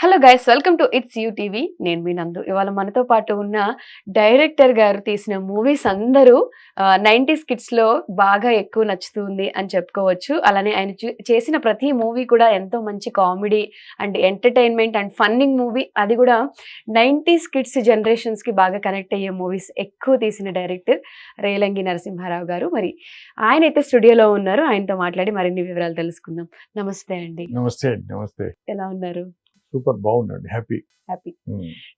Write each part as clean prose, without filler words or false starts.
Hello guys, welcome to it's you TV. నేను మీ నందు. ఇవాళ మనతో పాటు ఉన్న డైరెక్టర్ గారు తీసిన మూవీస్ అందరూ 90s కిడ్స్లో బాగా ఎక్కువ నచ్చుతుంది అని చెప్పుకోవచ్చు. అలానే ఆయన చేసిన ప్రతి మూవీ కూడా ఎంతో మంచి comedy and entertainment and funning movie. అది కూడా 90s కిడ్స్ జనరేషన్స్కి బాగా కనెక్ట్ అయ్యే మూవీస్ ఎక్కువ తీసిన డైరెక్టర్ రేలంగి నరసింహారావు గారు. మరి ఆయన అయితే స్టూడియోలో ఉన్నారు. ఆయనతో మాట్లాడి మరిన్ని వివరాలు తెలుసుకుందాం. నమస్తే అండి. నమస్తే అండి. నమస్తే. ఎలా ఉన్నారు? సూపర్ బాగుందండి. హ్యాపీ.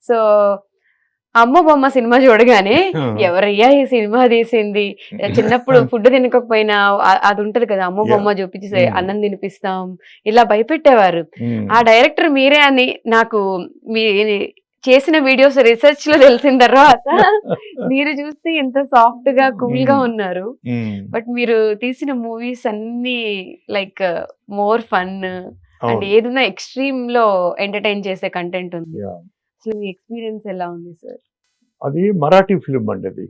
సో అమ్మ బొమ్మ సినిమా చూడగానే ఎవరయ్యా ఈ సినిమా తీసింది, చిన్నప్పుడు ఫుడ్ తినకపోయినా అది ఉంటది కదా, అమ్మ బొమ్మ చూపించి అన్నం తినిపిస్తాం ఇలా భయపెట్టేవారు. ఆ డైరెక్టర్ మీరే అని నాకు మీ చేసిన వీడియోస్ రీసెర్చ్ లో తెలిసిన తర్వాత మీరు చూస్తే ఎంత సాఫ్ట్ గా కూల్ గా ఉన్నారు. బట్ మీరు తీసిన మూవీస్ అన్ని లైక్ మోర్ ఫన్ అండ్ ఏదైనా ఎక్స్ట్రీమ్ లో ఎంటర్టైన్ చేసే కంటెంట్ ఉంది. అసలు మీ ఎక్స్పీరియన్స్ ఎలా ఉంది సార్? అది మరాఠీ ఫిల్మ్ అండి.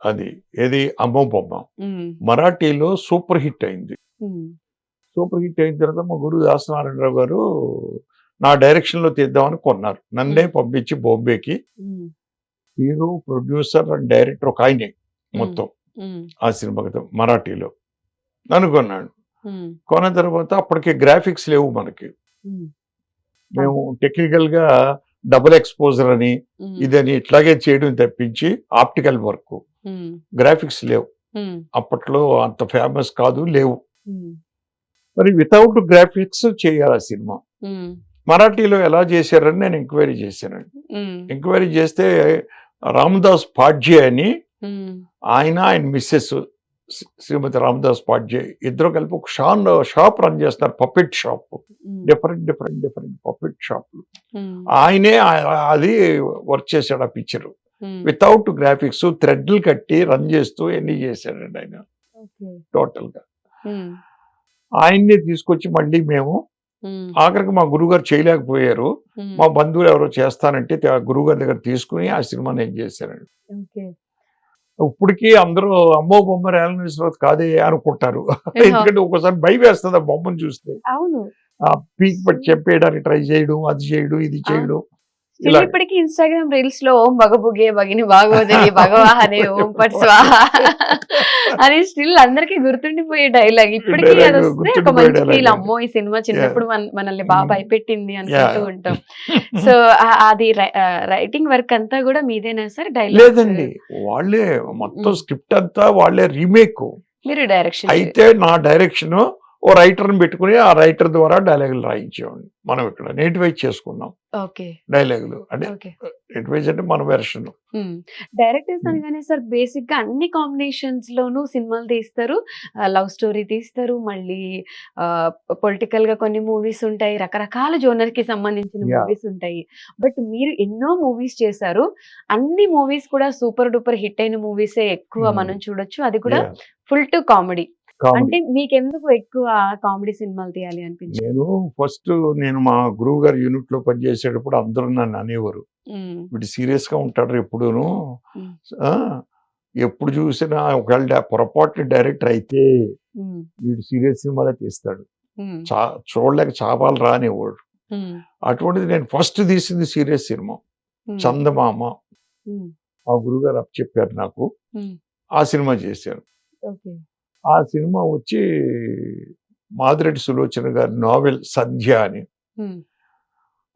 అది ఏది అమ్మ బొమ్మ మరాఠీలో సూపర్ హిట్ అయింది. సూపర్ హిట్ అయిన తర్వాత మా గురువు దాసనారాయణరావు గారు నా డైరెక్షన్ లో తీద్దామని కొన్నారు. నన్నే పంపించి బాంబేకి హీరో, ప్రొడ్యూసర్ అండ్ డైరెక్టర్ ఒక ఆయనే మొత్తం ఆ సినిమా మరాఠీలో నన్ను కొన్నాడు. కొన్న తర్వాత అప్పటికి గ్రాఫిక్స్ లేవు మనకి. మేము టెక్నికల్ గా డబుల్ ఎక్స్పోజర్ అని ఇదని ఇట్లాగే చేయడం తప్పించి ఆప్టికల్ వర్క్, గ్రాఫిక్స్ లేవు అప్పట్లో, అంత ఫేమస్ కాదు, లేవు. మరి వితౌట్ గ్రాఫిక్స్ చేయాలి ఆ సినిమా. మరాఠీలో ఎలా చేశారని నేను ఎంక్వైరీ చేశానండి. ఎంక్వైరీ చేస్తే రామదాస్ పాడ్జే అని ఆయన మిస్సెస్ శ్రీమతి రామదాస్ పాడ్జే ఇద్దరు కలిపి ఒక షాప్ రన్ చేస్తారు, పపెట్ షాప్. డిఫరెంట్ పపెట్ షాప్లు. ఆయనే అది వర్క్ చేశాడు ఆ పిక్చర్ వితౌట్ గ్రాఫిక్స్. థ్రెడ్లు కట్టి రన్ చేస్తూ ఎన్ని చేశాడండి ఆయన టోటల్ గా. ఆయన్ని తీసుకొచ్చి మళ్ళీ మేము ఆఖరికి మా గురువుగారు చేయలేకపోయారు, మా బంధువులు ఎవరో చేస్తానంటే గురువుగారి దగ్గర తీసుకుని ఆ సినిమా నేను చేశానండి. ఇప్పటికీ అందరూ అమ్మో బొమ్మ రేలంగి కాదే అనుకుంటారు. ఎందుకంటే ఒకసారి భయం వేస్తుంది ఆ బొమ్మను చూస్తే. పీక్ పట్టి చెప్పేయడానికి ట్రై చేయడం, అది చేయడం, ఇది చేయడం. ఇప్పటికీ ఇన్స్టాగ్రామ్ రీల్స్ లో ఓం బగబుగే భగిని భాగవతుని భగవాహనే ఓం పట్ స్వాహ అని స్టిల్ అందరికి గుర్తుండిపోయే డైలాగ్. ఇప్పటికీ అది వస్తే ఒక మంచి ఫీల్. అమ్మో ఈ సినిమా చిన్నప్పుడు మనల్ని బాగా భయపెట్టింది అనుకుంటూ ఉంటాం. సో అది రైటింగ్ వర్క్ అంతా కూడా మీదేనా సార్? డైలాగ్ లేదండి, వాళ్ళే మొత్తం స్క్రిప్ట్ అంతా వాళ్ళే రీమేక్. మీరు డైరెక్షన్ అయితే నా డైరెక్షన్ ఓ రైటర్ని పెట్టుకుని ఆ రైటర్ ద్వారా డైలాగులు రాయించేవాడిని. మనం ఇక్కడ నేటివైజ్ చేసుకున్నాం డైలాగులు. అంటే నేటివైజ్ అంటే మన వెర్షన్. డైరెక్టర్స్ అనగానే సార్ బేసిక్ గా అన్ని కాంబినేషన్స్ లోనూ సినిమాలు తీస్తారు. లవ్ స్టోరీ తీస్తారు, మళ్ళీ పొలిటికల్ గా కొన్ని మూవీస్ ఉంటాయి, రకరకాల జోనర్ కి సంబంధించిన మూవీస్ ఉంటాయి. బట్ మీరు ఎన్నో మూవీస్ చేశారు. అన్ని మూవీస్ కూడా సూపర్ డూపర్ హిట్ అయిన మూవీసే ఎక్కువ మనం చూడొచ్చు. అది కూడా ఫుల్ టు కామెడీ. అంటే మీకెందుకు ఎక్కువ కామెడీ సినిమాలు తీయాలి అనిపించింది? నేను మా గురువు గారి యూనిట్ లో పనిచేసేటప్పుడు అందరూ నన్ను అనేవారు, వీడు సీరియస్ గా ఉంటాడు ఎప్పుడూను, ఎప్పుడు చూసినా ఒకవేళ పొరపాటు డైరెక్టర్ అయితే వీడు సీరియస్ సినిమాలే తీస్తాడు, చూడలేక చాపాలు రానివాడు. అటువంటిది నేను ఫస్ట్ తీసింది సీరియస్ సినిమా చందమామ. ఆ గురువు గారు అప్ చెప్పారు నాకు, ఆ సినిమా చేశాను. ఆ సినిమా వచ్చి మాదిరెడ్డి సులోచన గారి నావెల్ సంధ్య అని.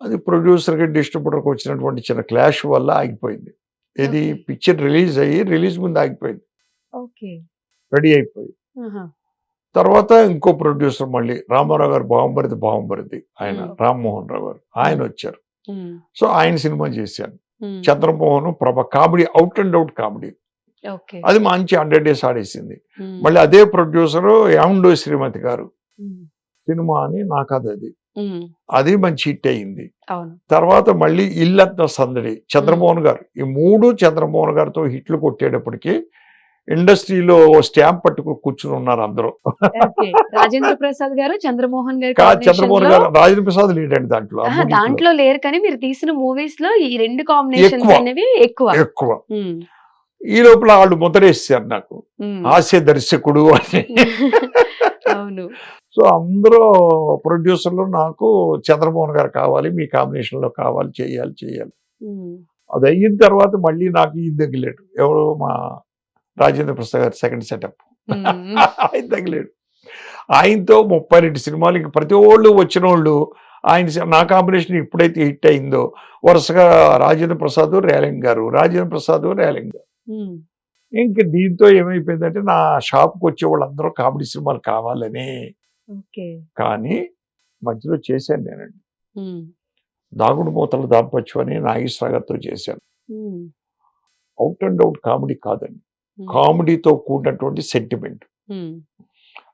అది ప్రొడ్యూసర్కి డిస్ట్రిబ్యూటర్కి వచ్చినటువంటి చిన్న క్లాష్ వల్ల ఆగిపోయింది. ఇది పిక్చర్ రిలీజ్ ముందు ఆగిపోయింది, రెడీ అయిపోయి. తర్వాత ఇంకో ప్రొడ్యూసర్ మళ్ళీ రామారావు గారు బావంబరిది ఆయన రామ్మోహన్ రావు గారు, ఆయన వచ్చారు. సో ఆయన సినిమా చేశాను. Chandramohan Prabha comedy, out and out comedy. అది మంచి 100 days ఆడేసింది. మళ్ళీ అదే ప్రొడ్యూసరు యాండో శ్రీమతి గారు సినిమా అని నా కథ, అది మంచి హిట్ అయింది. తర్వాత మళ్ళీ ఇల్లంతా సందడి చంద్రమోహన్ గారు. ఈ మూడు చంద్రమోహన్ గారితో హిట్లు కొట్టేటప్పటికి ఇండస్ట్రీలో స్టాంప్ పట్టుకుని కూర్చుని ఉన్నారు అందరూ. రాజేంద్ర ప్రసాద్ గారు, చంద్రమోహన్ గారు. చంద్రమోహన్ గారు, రాజేంద్ర ప్రసాద్ లేడండి దాంట్లో లేరు, కానీ మీరు తీసిన మూవీస్ లో ఈ రెండు కాంబినేషన్స్ అనేవి ఎక్కువ. ఈ లోపల వాళ్ళు ముద్రేసారు నాకు హాస్య దర్శకుడు అని. సో అందరూ ప్రొడ్యూసర్లు నాకు చంద్రమోహన్ గారు కావాలి, మీ కాంబినేషన్లో కావాలి, చేయాలి. అది అయిన తర్వాత మళ్ళీ నాకు ఈయన తగిలేడు, ఎవరు మా రాజేంద్ర ప్రసాద్ గారు సెకండ్ సెటప్. ఆయన తగిలేడు. ఆయనతో 32 సినిమాలు, ఇంక ప్రతి వాళ్ళు వచ్చిన వాళ్ళు నా కాంబినేషన్ ఎప్పుడైతే హిట్ అయిందో వరుసగా రాజేంద్ర ప్రసాద్ రేలంగ్ గారు, ఇంక దీంతో ఏమైపోయిందంటే నా షాప్కి వచ్చే వాళ్ళందరూ కామెడీ సినిమాలు కావాలని. కానీ మధ్యలో చేశాను నేనండి, దాగుడు మూతల దాంపత్యం అని నాగేశ్వర గారితో చేశాను. అవుట్ అండ్ అవుట్ కామెడీ కాదండి, కామెడీతో కూడినటువంటి సెంటిమెంట్.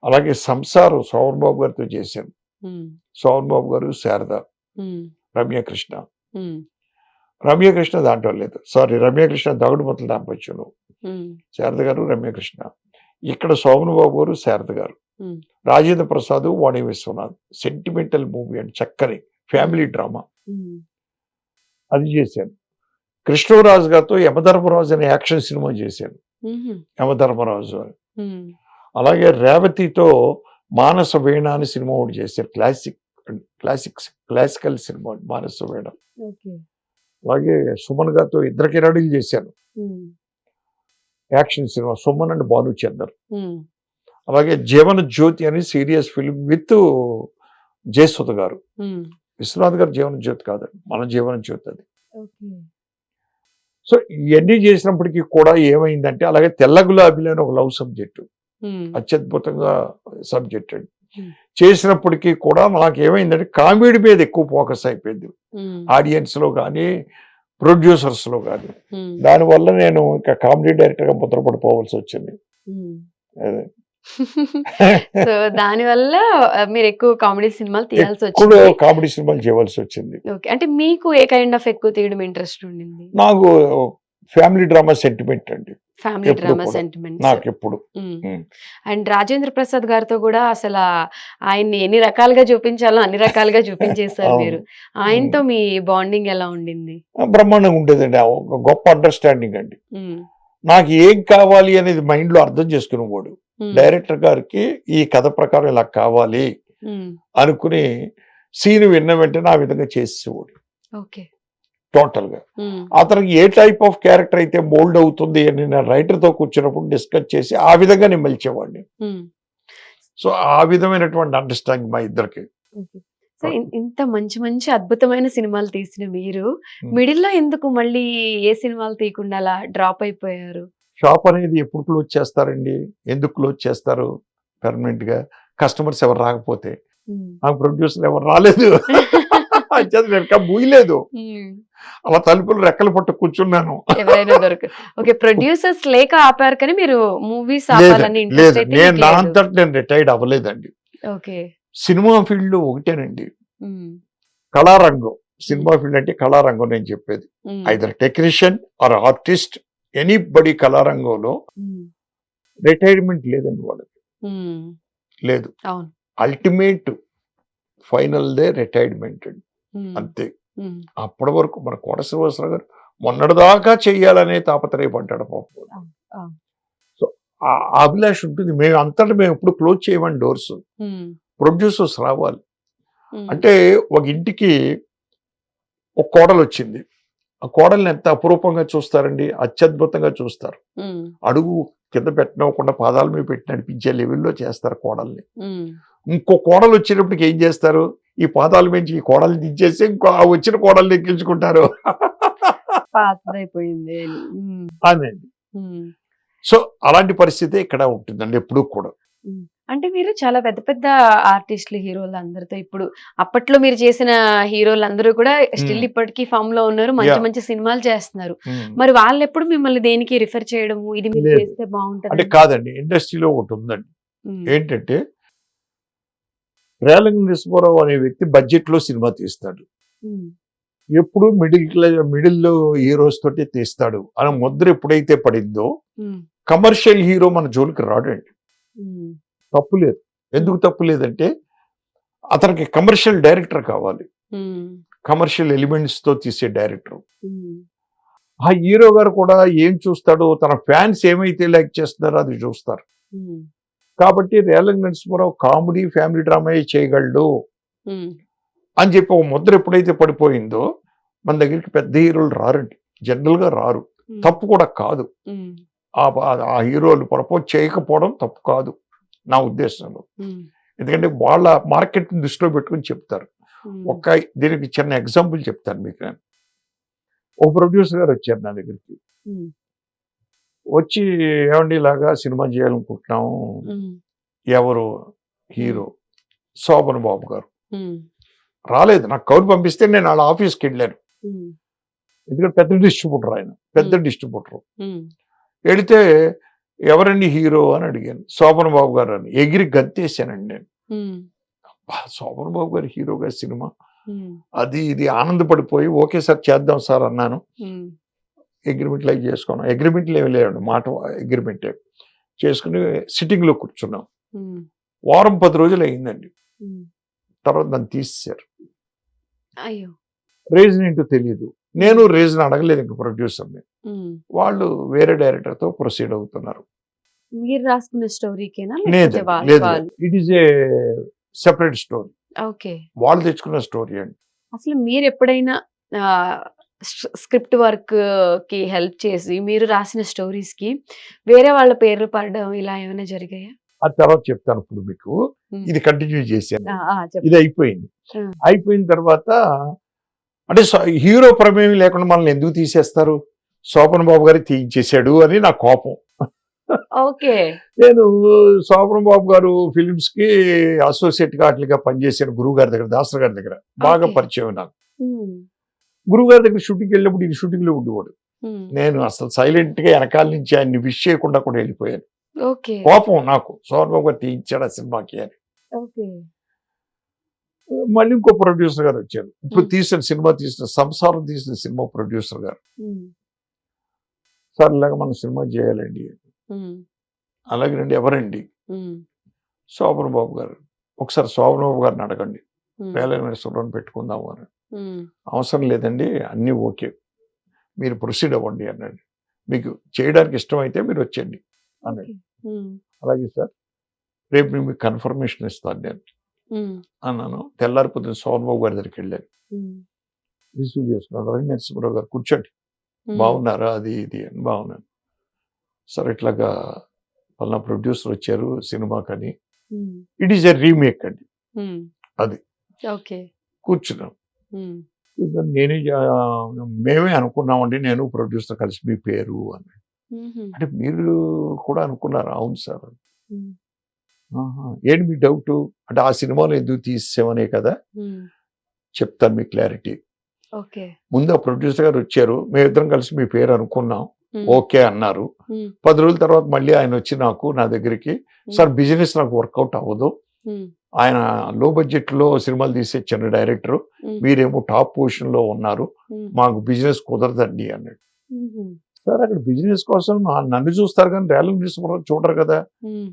అలాగే సంసారం శోభన్ బాబు గారితో చేశాను. శోభన్ బాబు గారు, శారద, రమ్యకృష్ణ దాంట్లో లేదు, సారీ, రమ్యకృష్ణ దాగుడు మూతల దాంపత్యంలో, శారద గారు, రమ్యకృష్ణ. ఇక్కడ శోభన్ బాబు గారు, శారద గారు, రాజేంద్ర ప్రసాద్, వాణి విశ్వనాథ్. సెంటిమెంటల్ మూవీ అండి, చక్కని ఫ్యామిలీ డ్రామా, అది చేశాను. కృష్ణరాజు గారితో యమధర్మరాజు అనే యాక్షన్ సినిమా చేశాను, యమధర్మరాజు అని. అలాగే రేవతితో మానస వీణ అని సినిమా ఒకటి చేశారు, క్లాసికల్ సినిమా మానస వీణ. అలాగే సుమన్ గారితో ఇద్దరికి రెడీలు చేశాను, action cinema, Suman and Bhanuchander. అలాగే జీవన జ్యోతి అని సీరియస్ ఫిల్మ్ విత్ జయసుధ గారు. విశ్వనాథ్ గారు జీవన జ్యోతి కాదండి, మన జీవన జ్యోతి అది. సో ఇవన్నీ చేసినప్పటికీ కూడా ఏమైందంటే, అలాగే తెల్ల గులాబీలు అని ఒక లవ్ సబ్జెక్టు, అత్యద్భుతంగా సబ్జెక్ట్ అండి. చేసినప్పటికీ కూడా నాకు ఏమైందంటే కామెడీ మీద ఎక్కువ ఫోకస్ అయిపోయింది, ఆడియన్స్ లో కానీ ప్రొడ్యూసర్స్ లో కానీ. దానివల్ల నేను ఇంకా కామెడీ డైరెక్టర్ గా ముద్రపడిపోవాల్సి వచ్చింది. సో దాని వల్ల మీరు ఎక్కువ కామెడీ సినిమాలు తీయాల్సి వచ్చింది, కామెడీ సినిమాలు చేయవలసి వచ్చింది. అంటే మీకు ఏ కైండ్ ఆఫ్ ఎక్కువ తీయడం ఇంట్రెస్ట్ ఉండింది? నాకు ఫ్యామిలీ డ్రామా సెంటిమెంట్ అండి, ఫ్యామిలీ డ్రామా సెంటిమెంట్ నాకు ఎప్పుడు. అండ్ రాజేంద్ర ప్రసాద్ గారితో కూడా అసలు ఆయన్ని ఎన్ని రకాలుగా చూపించాలో అన్ని రకాలుగా చూపించేశారు మీరు. ఆయనతో మీ బాండింగ్ ఎలా ఉండింది? బ్రహ్మాండంగా ఉండేదండి, గొప్ప అండర్స్టాండింగ్ అండి. నాకు ఏం కావాలి అనేది మైండ్ లో అర్థం చేసుకునేవాడు. డైరెక్టర్ గారికి ఈ కథ ప్రకారం ఇలా కావాలి అనుకుని సీన్ విన్న వెంటనే ఆ విధంగా చేసేవాడు టోటల్ గా. అతనికి ఏ టైప్ ఆఫ్ క్యారెక్టర్ అయితే మోల్డ్ అవుతుంది అని నేను రైటర్ తో కూర్చున్నప్పుడు డిస్కస్ చేసి ఆ విధంగా నేను మలిచేవాడిని. సో ఆ విధమైనటువంటి అండర్స్టాండింగ్ మా ఇద్దరికి. సో ఇంత మంచి మంచి అద్భుతమైన సినిమాలు తీసిన మీరు మిడిల్ లో ఎందుకు మళ్ళీ ఏ సినిమాలు తీయకుండా అలా డ్రాప్ అయిపోయారు? షాప్ అనేది ఎప్పుడు క్లోజ్ చేస్తారండి? ఎందుకు క్లోజ్ చేస్తారు? పర్మనెంట్ గా కస్టమర్స్ ఎవరు రాకపోతే. ఆ ప్రొడ్యూసర్ ఎవరు రాలేదు, మూయలేదు, అలా తలుపులు రెక్కలు పట్టు కూర్చున్నాను. ఎవరైనా దొరకదు. ఓకే, ప్రొడ్యూసర్స్ లేక ఆపారు కానీ మీరు మూవీస్ ఆపాలని లేదు, నేను నా అంతటా నేను రిటైర్డ్ అవ్వలేదండి. ఓకే, సినిమా ఫీల్డ్ లో ఒకటేనండి, కళారంగం. సినిమా ఫీల్డ్ అంటే కళారంగం నేను చెప్పేది. Either technician or artist, anybody కళారంగంలో రిటైర్మెంట్ లేదండి వాళ్ళకి, లేదు. అల్టిమేట్ ఫైనల్ దే రిటైర్మెంట్ అండి, అంతే. అప్పటి వరకు మన కోట శ్రీనివాసరావు గారు మొన్నటిదాకా చెయ్యాలనే తాపత్రయపడ్డాడు పాపం. సో ఆ అభిలాష ఉంటుంది. మేము అంతటా మేము ఎప్పుడు క్లోజ్ చేయమని డోర్స్. ప్రొడ్యూసర్స్ రావాలి అంటే, ఒక ఇంటికి ఒక కోడలు వచ్చింది, ఆ కోడల్ని ఎంత అపురూపంగా చూస్తారండి, అత్యద్భుతంగా చూస్తారు. అడుగు కింద పెట్టనివ్వకుండా పాదాల మీద పెట్టి నడిపించే లెవెల్లో చేస్తారు కోడల్ని. ఇంకో కోడలు వచ్చేటప్పటికి ఏం చేస్తారు, ఈ పాదాల నుంచి ఈ కోడల్ని దించేసి ఇంకో వచ్చిన కోడల్ని ఎక్కించుకుంటారు. అదండి. సో అలాంటి పరిస్థితి ఇక్కడ ఉంటుందండి ఎప్పుడు కూడా. అంటే మీరు చాలా పెద్ద పెద్ద ఆర్టిస్టులు, హీరోలు అందరితో ఇప్పుడు అప్పట్లో మీరు చేసిన హీరోలు అందరూ కూడా స్టిల్ ఇప్పటికీ ఫామ్ లో ఉన్నారు, మంచి మంచి సినిమాలు చేస్తున్నారు. మరి వాళ్ళు ఎప్పుడు మిమ్మల్ని దేనికి రిఫర్ చేయడము, ఇది మీరు చేస్తే బాగుంటుంది అంటే కాదండి. ఇండస్ట్రీలో ఒకటి ఉందండి, ఏంటంటే రేలంగి నరసింహారావు అనే వ్యక్తి బడ్జెట్ లో సినిమా తీస్తాడు, ఎప్పుడు మిడిల్ హీరోస్ తోటి తీస్తాడు అనే ముద్ర ఎప్పుడైతే పడిందో కమర్షియల్ హీరో మన జోలికి రాడండి. తప్పు లేదు. ఎందుకు తప్పు లేదంటే అతనికి కమర్షియల్ డైరెక్టర్ కావాలి, కమర్షియల్ ఎలిమెంట్స్ తో తీసే డైరెక్టర్. ఆ హీరో గారు కూడా ఏం చూస్తాడో, తన ఫ్యాన్స్ ఏమైతే లైక్ చేస్తున్నారో అది చూస్తారు. కాబట్టి Relangi Narasimha Rao comedy family drama చేయగలడు అని చెప్పి ఒక ముద్ర ఎప్పుడైతే పడిపోయిందో మన దగ్గరికి పెద్ద హీరోలు రారండి, జనరల్ గా రారు. తప్పు కూడా కాదు, ఆ హీరోలు ప్రపోజ్ చేయకపోవడం తప్పు కాదు నా ఉద్దేశంలో. ఎందుకంటే వాళ్ళ మార్కెట్ దృష్టిలో పెట్టుకుని చెప్తారు. దీనికి చిన్న ఎగ్జాంపుల్ చెప్తాను మీకు. నేను ఒక ప్రొడ్యూసర్ గారు వచ్చారు నా దగ్గరికి, వచ్చి ఏమండి ఇలాగా సినిమా చేయాలనుకుంటున్నాము, ఎవరు హీరో? శోభన్ బాబు గారు. రాలేదు, నాకు కౌలు పంపిస్తే నేను వాళ్ళ ఆఫీస్కి వెళ్ళాను. ఎందుకంటే పెద్ద డిస్ట్రిబ్యూటర్, ఆయన పెద్ద డిస్ట్రిబ్యూటర్. వెళితే ఎవరండి హీరో అని అడిగాను. శోభన్ బాబు గారు అని. ఎగిరి గంతేసానండి నేను. శోభన్ బాబు గారు హీరోగా సినిమా, అది ఇది ఆనందపడిపోయి ఓకే సార్ చేద్దాం సార్ అన్నాను. అగ్రిమెంట్లు అవి చేసుకున్నాం. అగ్రిమెంట్లు ఏమి లేవండి, మాట అగ్రిమెంట్ చేసుకుని సిట్టింగ్ లో కూర్చున్నాం. వారం 10 రోజులు అయిందండి. తర్వాత నన్ను తీసేశారు. రీజన్ ఏంటో తెలియదు. నేను రీజన్ అడగలేదు ఇంక ప్రొడ్యూసర్ని. వాళ్ళు వేరే డైరెక్టర్ తో ప్రొసీడ్ అవుతున్నారు. మీరు రాసుకున్న స్టోరీకేనా? లేదు, it is a separate story. Okay, వాళ్ళు తెచ్చుకున్న స్టోరీ అండి. అసలు మీరు ఎప్పుడైనా స్క్రిప్ట్ వర్క్ కి హెల్ప్ చేసి మీరు రాసిన స్టోరీస్ కి వేరే వాళ్ళ పేర్లు పడడం ఇలా ఏమైనా జరిగాయా? ఆ తర్వాత చెప్తాను. ఇప్పుడు మీకు ఇది కంటిన్యూ చేశాను. ఇది అయిపోయింది. అయిపోయిన తర్వాత అంటే హీరో ప్రమేయం లేకుండా మనల్ని ఎందుకు తీసేస్తారు? శోభన్ బాబు గారు తీయించేశాడు అని నా కోపం. ఓకే, నేను శోభన్ బాబు గారు ఫిలిమ్స్ కి అసోసియేట్ గా అట్లుగా పనిచేశాను గురువు గారి దగ్గర, దాసర్ గారి దగ్గర బాగా పరిచయం నాకు. గురువు గారి దగ్గర షూటింగ్కి వెళ్ళినప్పుడు ఈ షూటింగ్ లో ఉండేవాడు. నేను అసలు సైలెంట్ గా వెనకాల నుంచి ఆయన్ని విష్ చేయకుండా కూడా వెళ్ళిపోయాను. కోపం నాకు, శోభన్ బాబు గారు తీయించాడు ఆ సినిమాకి అని. మళ్ళీ ఇంకో ప్రొడ్యూసర్ గారు వచ్చారు. ఇప్పుడు తీసిన సంసారం తీసిన సినిమా ప్రొడ్యూసర్ గారు, సార్ ఇలాగ మనం సినిమా చేయాలండి. అలాగేనండి, ఎవరండి? శోభన్ బాబు గారు. ఒకసారి శోభన్ బాబు గారిని అడగండి, రేలంగి నరసింహారావుని పెట్టుకుందాము అని. అవసరం లేదండి, అన్నీ ఓకే, మీరు ప్రొసీడ్ అవ్వండి అన్నాడు. మీకు చేయడానికి ఇష్టమైతే మీరు వచ్చేయండి అన్నాడు. అలాగే సార్, రేపు మీకు కన్ఫర్మేషన్ ఇస్తాను నేను అన్నాను. తెల్లారిపోతుంది శోభన్ బాబు గారి దగ్గరికి వెళ్ళాను. రిసీవ్ చేసుకున్నాడు. రేలంగి నరసింహారావు గారు కూర్చోండి, బాగున్నారా, అది ఇది అని. బాగున్నాను సార్, ఇట్లాగా వాళ్ళ ప్రొడ్యూసర్ వచ్చారు సినిమాకని. ఇట్ ఈస్ ఎ రీమేక్ అండి అది. కూర్చున్నాం. మేమే అనుకున్నామండి, నేను ప్రొడ్యూసర్ కలిసి మీ పేరు అని. అంటే మీరు కూడా అనుకున్నారా? అవును సార్. ఏంటి మీ డౌట్ అంటే ఆ సినిమాలో ఎందుకు తీసేమనే కదా. చెప్తాను మీ క్లారిటీ. ముందు ఆ ప్రొడ్యూసర్ గారు వచ్చారు, మేమిద్దరం కలిసి మీ పేరు అనుకున్నాం, ఓకే అన్నారు. 10 రోజుల తర్వాత మళ్ళీ ఆయన వచ్చి నా దగ్గరికి, సార్ బిజినెస్ నాకు వర్కౌట్ అవ్వదు, ఆయన లో బడ్జెట్ లో సినిమాలు తీసే చిన్న డైరెక్టర్, మీరేమో టాప్ పొజిషన్ లో ఉన్నారు, మాకు బిజినెస్ కుదరదండి అన్నాడు. సార్ అక్కడ బిజినెస్ కోసం నన్ను చూస్తారు కానీ రేలంగి నరసింహారావు చూడరు కదా.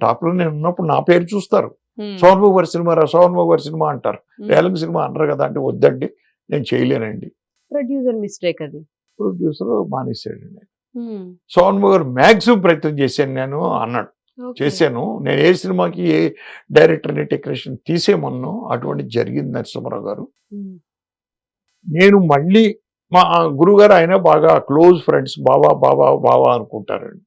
టాప్ లో నేను ఉన్నప్పుడు నా పేరు చూస్తారు. శోభన్ బాబు గారి సినిమా శోభన్ బాబు గారి సినిమా అంటారు, రేలంగి సినిమా అంటారు కదా. అంటే వద్దండి, నేను చేయలేనండి. ప్రొడ్యూసర్ మిస్టేక్ అది. ప్రొడ్యూసర్ మానేసాడండి. శోభన్ బాబు గారు మ్యాక్సిమం ప్రయత్నం చేశాను నేను అన్నాడు. చేశాను, నేను ఏ సినిమాకి ఏ డైరెక్టర్ని టెక్నీషియన్ తీసేమన్నాను, అటువంటి జరిగింది నరసింహారావు గారు. నేను మళ్ళీ మా గురువు గారు ఆయన బాగా క్లోజ్ ఫ్రెండ్స్, బావా బావా బావా అనుకుంటారండి.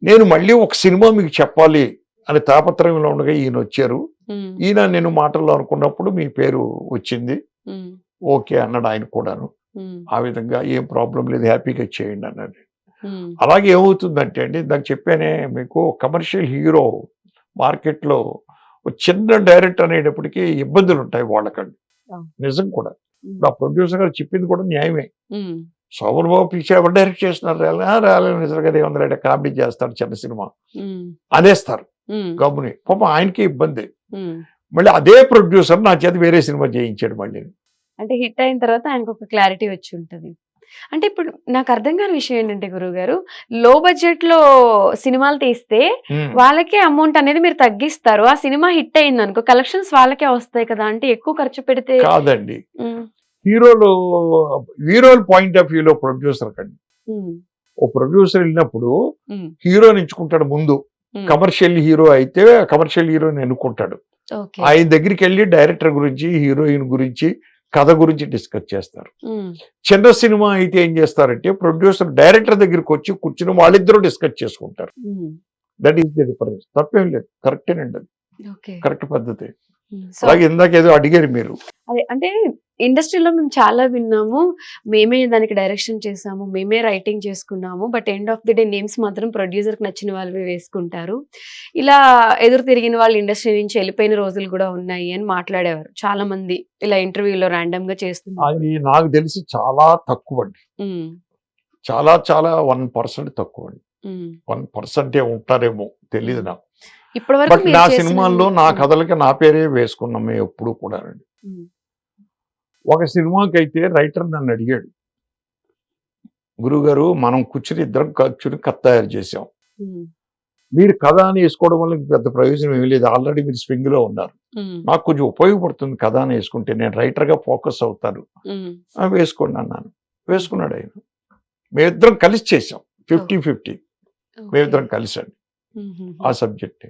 నేను మళ్ళీ ఒక సినిమా మీకు చెప్పాలి అని తాపత్రయంలో ఉండగా ఈయన వచ్చారు. ఈయన నేను మాటల్లో అనుకున్నప్పుడు మీ పేరు వచ్చింది, ఓకే అన్నాడు ఆయన కూడాను. ఆ విధంగా ఏం ప్రాబ్లం లేదు, హ్యాపీగా చేయండి అన్నాడు. అలాగే ఏమవుతుందంటే అండి, నాకు చెప్పానే మీకు, కమర్షియల్ హీరో మార్కెట్లో చిన్న డైరెక్టర్ అనేటప్పటికీ ఇబ్బందులు ఉంటాయి వాళ్ళకండి. నిజం కూడా. ఇప్పుడు ఆ ప్రొడ్యూసర్ గారు చెప్పింది కూడా న్యాయమే. శోభన్ బాబు పిలిచి ఎవరు డైరెక్ట్ చేస్తున్నారు, రేలంగి నరసింహారావు ఏమన్నా కామెడీ చేస్తాడు చిన్న సినిమా అనేస్తారు గమ్ముని. పాపం ఆయనకి ఇబ్బంది. మళ్ళీ అదే ప్రొడ్యూసర్ నా చేత వేరే సినిమా చేయించాడు మళ్ళీ. అంటే హిట్ అయిన తర్వాత ఆయనకు ఒక క్లారిటీ వచ్చి ఉంటుంది. అంటే ఇప్పుడు నాకు అర్థం కాని విషయం ఏంటంటే గురువు గారు, లో బడ్జెట్ లో సినిమాలు తీస్తే వాళ్ళకే అమౌంట్ అనేది మీరు తగ్గిస్తారు. ఆ సినిమా హిట్ అయింది అనుకో, కలెక్షన్స్ వాళ్ళకే వస్తాయి కదా. అంటే ఎక్కువ ఖర్చు పెడితే కాదండి. హీరోల పాయింట్ ఆఫ్ వ్యూలో ప్రొడ్యూసర్ కండి, ఓ ప్రొడ్యూసర్ వెళ్ళినప్పుడు హీరోని ఎంచుకుంటాడు ముందు. కమర్షియల్ హీరో అయితే కమర్షియల్ హీరోని ఎన్నుకుంటాడు. ఓకే. ఆయన దగ్గరికి వెళ్ళి డైరెక్టర్ గురించి, హీరోయిన్ గురించి, కథ గురించి డిస్కస్ చేస్తారు. చిన్న సినిమా అయితే ఏం చేస్తారంటే ప్రొడ్యూసర్ డైరెక్టర్ దగ్గరికి వచ్చి కూర్చుని వాళ్ళిద్దరూ డిస్కస్ చేసుకుంటారు. That is the difference. తప్పేం లేదు, కరెక్టేనండి, అది ఓకే. కరెక్ట్ పద్ధతి. సో అలాగే ఇందాక ఏదో అడిగారు మీరు. అదే అంటే ఇండస్ట్రీలో మేము చాలా విన్నాము, మేమే దానికి డైరెక్షన్ చేసాము, మేమే రైటింగ్ చేసుకున్నాము, but end of the day names మాత్రం ప్రొడ్యూసర్కి నచ్చిన వాళ్ళవి వేసుకుంటారు. ఇలా ఎదురు తిరిగిన వాళ్ళు ఇండస్ట్రీ నుంచి వెళ్ళిపోయిన రోజులు కూడా ఉన్నాయి అని మాట్లాడేవారు చాలా మంది, ఇలా ఇంటర్వ్యూలో ర్యాండమ్ గా చేస్తున్నారు. అది నాకు తెలిసి చాలా తక్కువ అండి, చాలా చాలా 1% తక్కువ అండి. 1% ఉంటారేమో తెలియదు నాకు. ఇప్పటి బట్ వరకు నా సినిమాల్లో నా కథలకి నా పేరే వేసుకున్నాం మేము ఎప్పుడు కూడా అండి. ఒక సినిమాకి అయితే రైటర్ నన్ను అడిగాడు, గురుగారు మనం కూర్చుని ఇద్దరం కూర్చుని కథ తయారు చేసాం, మీరు కథ అని వేసుకోవడం వల్ల పెద్ద ప్రయోజనం ఏమీ లేదు, ఆల్రెడీ మీరు స్వింగ్ లో ఉన్నారు, నాకు కొంచెం ఉపయోగపడుతుంది కథ అని వేసుకుంటే, నేను రైటర్ గా ఫోకస్ అవుతాను, వేసుకోండి అన్నాను. వేసుకున్నాడు ఆయన. మేమిద్దరం కలిసి చేసాం, 50-50 మేమిద్దరం కలిసండి ఆ సబ్జెక్ట్.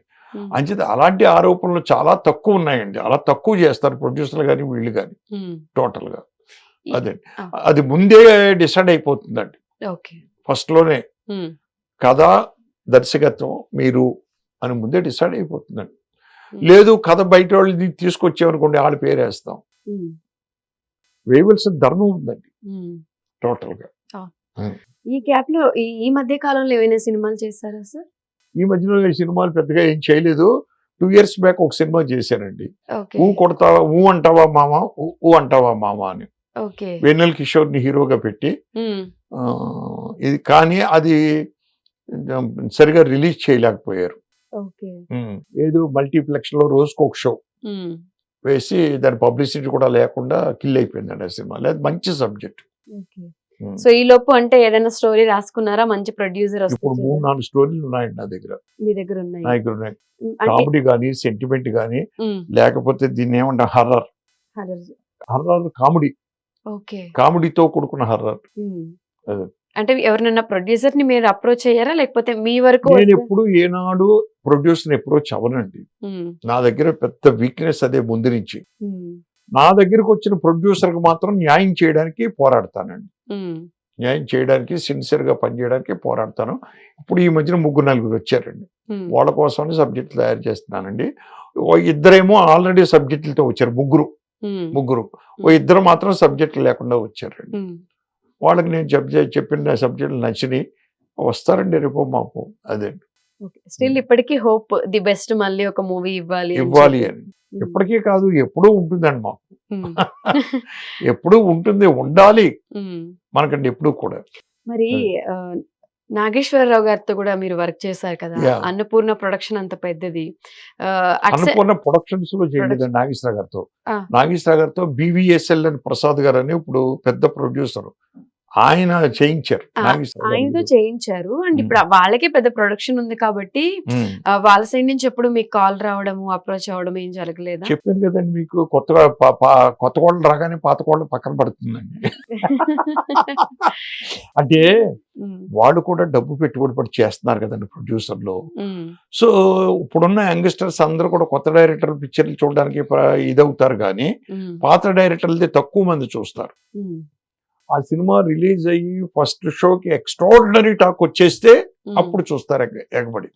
అంచేత అలాంటి ఆరోపణలు చాలా తక్కువ ఉన్నాయండి, అలా తక్కువ చేస్తారు ప్రొడ్యూసర్లు కానీ వీళ్ళు కానీ టోటల్ గా. అదే అది ముందే డిసైడ్ అయిపోతుందండి, ఫస్ట్ లోనే కథ దర్శకత్వం మీరు అని ముందే డిసైడ్ అయిపోతుందండి. లేదు కథ బయట వాళ్ళని తీసుకొచ్చామనుకోండి వాళ్ళ పేరు వేస్తాం, వేయవలసిన ధర్మం ఉందండి టోటల్ గా. ఈ గ్యాప్ లో ఈ మధ్య కాలంలో ఏమైనా సినిమాలు చేశారా సార్? ఈ మధ్యలో ఈ సినిమాలు పెద్దగా ఏం చేయలేదు. 2 years బ్యాక్ ఒక సినిమా చేశానండి, ఊ కొడతావా ఊ అంటావా మామ, ఊ అంటావా మామ అని. వెన్నెల కిషోర్ని హీరోగా పెట్టి ఇది, కానీ అది సరిగా రిలీజ్ చేయలేకపోయారు. ఏదో మల్టీప్లెక్స్ లో రోజుకు ఒక షో వేసి దాని పబ్లిసిటీ కూడా లేకుండా కిల్ అయిపోయిందండి ఆ సినిమా. లేదు మంచి సబ్జెక్ట్. సో ఈ లోపు అంటే ఏదైనా స్టోరీ రాసుకున్నారా? మంచి ప్రొడ్యూసర్ ఇప్పుడు 3-4 స్టోరీలు ఉన్నాయండి నా దగ్గర. మీ దగ్గర ఉన్నాయి? నా దగ్గర ఉన్నాయి. కామెడీ కానీ, సెంటిమెంట్ కానీ, లేకపోతే దీన్ని ఏమంటా హర్రర్, హర్రర్ కామెడీ, కామెడీతో కూడుకున్న హర్రర్. అంటే ఎవరినైనా ప్రొడ్యూసర్ ని మీరు అప్రోచ్ అయ్యారా, లేకపోతే మీ వరకు? నేను ఎప్పుడు ఏనాడు ప్రొడ్యూసర్ అప్రోచ్ అవ్వనండి, నా దగ్గర పెద్ద వీక్నెస్ అదే ముందు నుంచి. నా దగ్గరకు వచ్చిన ప్రొడ్యూసర్ కి మాత్రం న్యాయం చేయడానికి పోరాడతానండి, న్యాయం చేయడానికి సిన్సియర్ గా పనిచేయడానికి పోరాడతాను. ఇప్పుడు ఈ మధ్యన 3-4 వచ్చారండి, వాళ్ళ కోసమని సబ్జెక్టులు తయారు చేస్తున్నానండి. ఇద్దరేమో ఆల్రెడీ సబ్జెక్టులతో వచ్చారు, ముగ్గురు. ఇద్దరు మాత్రం సబ్జెక్టులు లేకుండా వచ్చారండి. వాళ్ళకి నేను చెప్పిన సబ్జెక్టులు నచ్చినాయి, వస్తారండి రేపు మాపు. అదే స్టిల్ ఇప్పటికీ హోప్ ది బెస్ట్, మళ్ళీ ఒక మూవీ ఇవ్వాలి అని. ఎప్పటికీ కాదు, ఎప్పుడూ ఉంటుందండి మాకు, ఎప్పుడూ ఉంటుంది, ఉండాలి మనకండి ఎప్పుడు కూడా. మరి నాగేశ్వరరావు గారితో కూడా మీరు వర్క్ చేశారు కదా, అన్నపూర్ణ ప్రొడక్షన్ అంత పెద్దది. అన్నపూర్ణ ప్రొడక్షన్స్ లో చేయలేదండి నాగేశ్వరరావు గారితో. నాగేశ్వరరావు గారితో BVSL అని ప్రసాద్ గారు అని ఇప్పుడు పెద్ద ప్రొడ్యూసర్, ఆయన చేయించారు, ఆయనతో చేయించారు. అండ్ ఇప్పుడు వాళ్ళకే పెద్ద ప్రొడక్షన్ ఉంది కాబట్టి వాళ్ళ సైడ్ నుంచి ఎప్పుడు మీకు కాల్ రావడము, అప్రోచ్ అవ్వడం ఏం జరగలేదా? చెప్పాను కదండి మీకు, కొత్త కోళ్ళు రాగానే పాత కోళ్ళు పక్కన పడుతుందండి. అంటే వాళ్ళు కూడా డబ్బు పెట్టుబడి చేస్తున్నారు కదండి ప్రొడ్యూసర్లు. సో ఇప్పుడున్న యంగ్స్టర్స్ అందరూ కూడా కొత్త డైరెక్టర్ పిక్చర్లు చూడడానికి ఇదవుతారు, కానీ పాత డైరెక్టర్లది తక్కువ మంది చూస్తారు. ఆ సినిమా రిలీజ్ అయ్యి ఫస్ట్ షోకి ఎక్స్ట్రాడినరీ టాక్ వచ్చేస్తే అప్పుడు చూస్తారు ఎగబడి,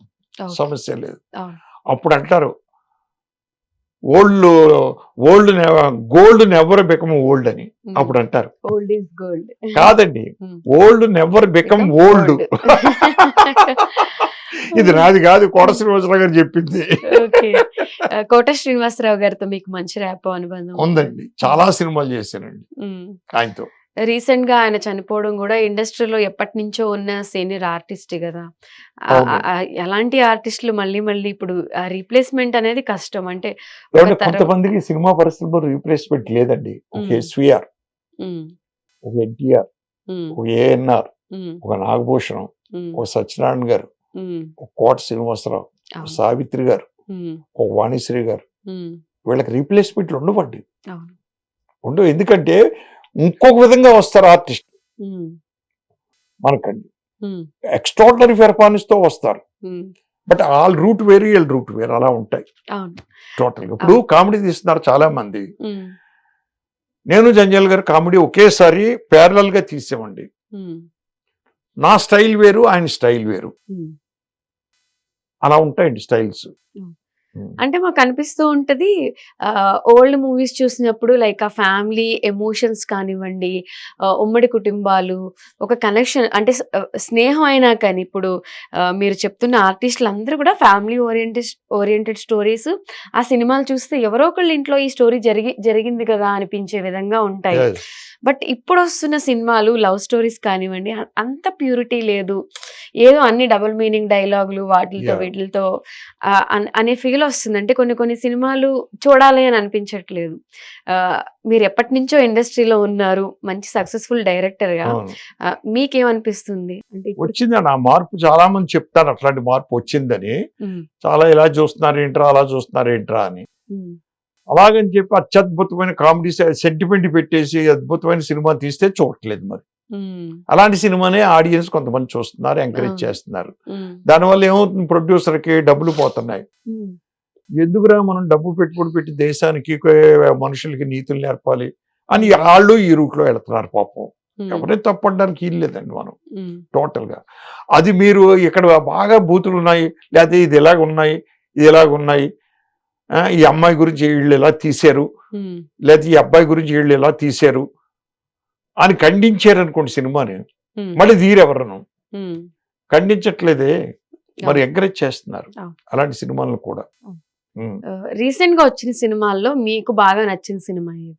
సమస్య లేదు. అప్పుడు అంటారు గోల్డ్ నెవర్ బికమ్ ఓల్డ్ అని, అప్పుడు అంటారు. కాదండి, ఓల్డ్ నెవర్ బికమ్ ఓల్డ్. ఇది నాది కాదు, కోట శ్రీనివాసరావు గారు చెప్పింది. కోట శ్రీనివాసరావు గారితో మీకు మంచి ర్యాపో అనుబంధం ఉందండి, చాలా సినిమాలు చేశానండి ఆయనతో. రీసెంట్ గా ఆయన చనిపోవడం కూడా ఇండస్ట్రీలో ఎప్పటి నుంచో ఉన్న సీనియర్ ఆర్టిస్ట్ కదా, ఎలాంటి ఆర్టిస్టులు మళ్ళీ ఇప్పుడు రీప్లేస్మెంట్ అనేది కష్టం. అంటే కొంతమందికి సినిమా పరిశ్రమలో రీప్లేస్మెంట్ లేదండి. ఒక SVR, ఒక NTR, ఒక ANR, ఒక నాగభూషణం, ఒక సత్యనారాయణ గారు, ఒక కోట శ్రీనివాసరావు, ఒక సావిత్రి గారు, ఒక వాణిశ్రీ గారు, వీళ్ళకి రీప్లేస్మెంట్లు ఉండవండి, ఉండవు. ఎందుకంటే ఇంకొక విధంగా వస్తారు ఆర్టిస్ట్ మనకండి, ఎక్స్ట్రాడినరీ పెర్ఫార్మెన్స్ తో వస్తారు. బట్ ఆల్ రూట్ వేరు, వీళ్ళ రూట్ వేరు, అలా ఉంటాయి అవును. టోటల్. ఇప్పుడు అవును. కామెడీ తీస్తున్నారు చాలా మంది. ఉమ్, నేను జంజాల్ గారు కామెడీ ఒకేసారి ప్యారలల్ గా తీసామండి. ఉమ్, నా స్టైల్ వేరు, ఆయన స్టైల్ వేరు, ఉమ్. అలా ఉంటాయండి స్టైల్స్. అంటే మాకు అనిపిస్తూ ఉంటది ఓల్డ్ మూవీస్ చూసినప్పుడు లైక్ ఆ ఫ్యామిలీ ఎమోషన్స్ కానివ్వండి, ఉమ్మడి కుటుంబాలు, ఒక కనెక్షన్ అంటే స్నేహం అయినా కానీ ఇప్పుడు మీరు చెప్తున్న ఆర్టిస్టులు అందరూ కూడా ఫ్యామిలీ ఓరియంటెడ్ స్టోరీస్. ఆ సినిమాలు చూస్తే ఎవరో ఒకళ్ళ ఇంట్లో ఈ స్టోరీ జరిగింది కదా అనిపించే విధంగా ఉంటాయి. Yes. బట్ ఇప్పుడు వస్తున్న సినిమాలు లవ్ స్టోరీస్ కానివ్వండి అంత ప్యూరిటీ లేదు. ఏదో అన్ని డబుల్ మీనింగ్ డైలాగులు వాటితో Yeah. వీటితో అనే ఫీల్ వస్తుంది. అంటే కొన్ని సినిమాలు చూడాలి అని అనిపించట్లేదు. మీరు ఎప్పటి నుంచో ఇండస్ట్రీలో ఉన్నారు, మంచి సక్సెస్ఫుల్ డైరెక్టర్ గా. అవును. మీకేమనిపిస్తుంది అంటే ఇప్పుడు? వచ్చిందని ఆ మార్పు చాలా మంది చెప్తారు, అట్లాంటి మార్పు వచ్చిందని. ఉమ్, చాలా ఇలా చూస్తున్నారు ఏంట్రా, అలా చూస్తున్నారు ఏంట్రా అని. ఉమ్, అలాగని చెప్పి అత్యద్భుతమైన కామెడీ సెంటిమెంట్ పెట్టేసి అద్భుతమైన సినిమా తీస్తే చూడట్లేదు మరి. ఉమ్, అలాంటి సినిమానే ఆడియన్స్ కొంతమంది చూస్తున్నారు, ఎంకరేజ్ అవును. చేస్తున్నారు. ఉమ్, దానివల్ల ఏమవుతుంది, ప్రొడ్యూసర్కి డబ్బులు పోతున్నాయి. ఉమ్, ఎందుకురా మనం డబ్బు పెట్టుబడి పెట్టి దేశానికి మనుషులకి నీతులు నేర్పాలి అని వాళ్ళు ఈ రూట్లో వెళ్తున్నారు పాపం. ఉమ్, ఎవరైనా తప్పడానికి వీలు లేదండి మనం ఉమ్, టోటల్ గా. అది మీరు ఇక్కడ బాగా బూతులు ఉన్నాయి, లేకపోతే ఇది ఎలాగ ఉన్నాయి, ఇది ఎలాగ ఉన్నాయి, ఈ అమ్మాయి గురించి వీళ్ళు ఎలా తీశారు, ఉమ్, లేకపోతే ఈ అబ్బాయి గురించి వీళ్ళు ఎలా తీశారు అని ఖండించారు అనుకోండి సినిమాని, ఉమ్, మళ్ళీ తీరెవరను ఉమ్. ఖండించట్లేదే, మరి ఎంకరేజ్ చేస్తున్నారు అవును. అలాంటి సినిమాలను కూడా. అవును. ఉమ్. రీసెంట్ గా వచ్చిన సినిమాల్లో మీకు బాగా నచ్చిన సినిమా ఏది?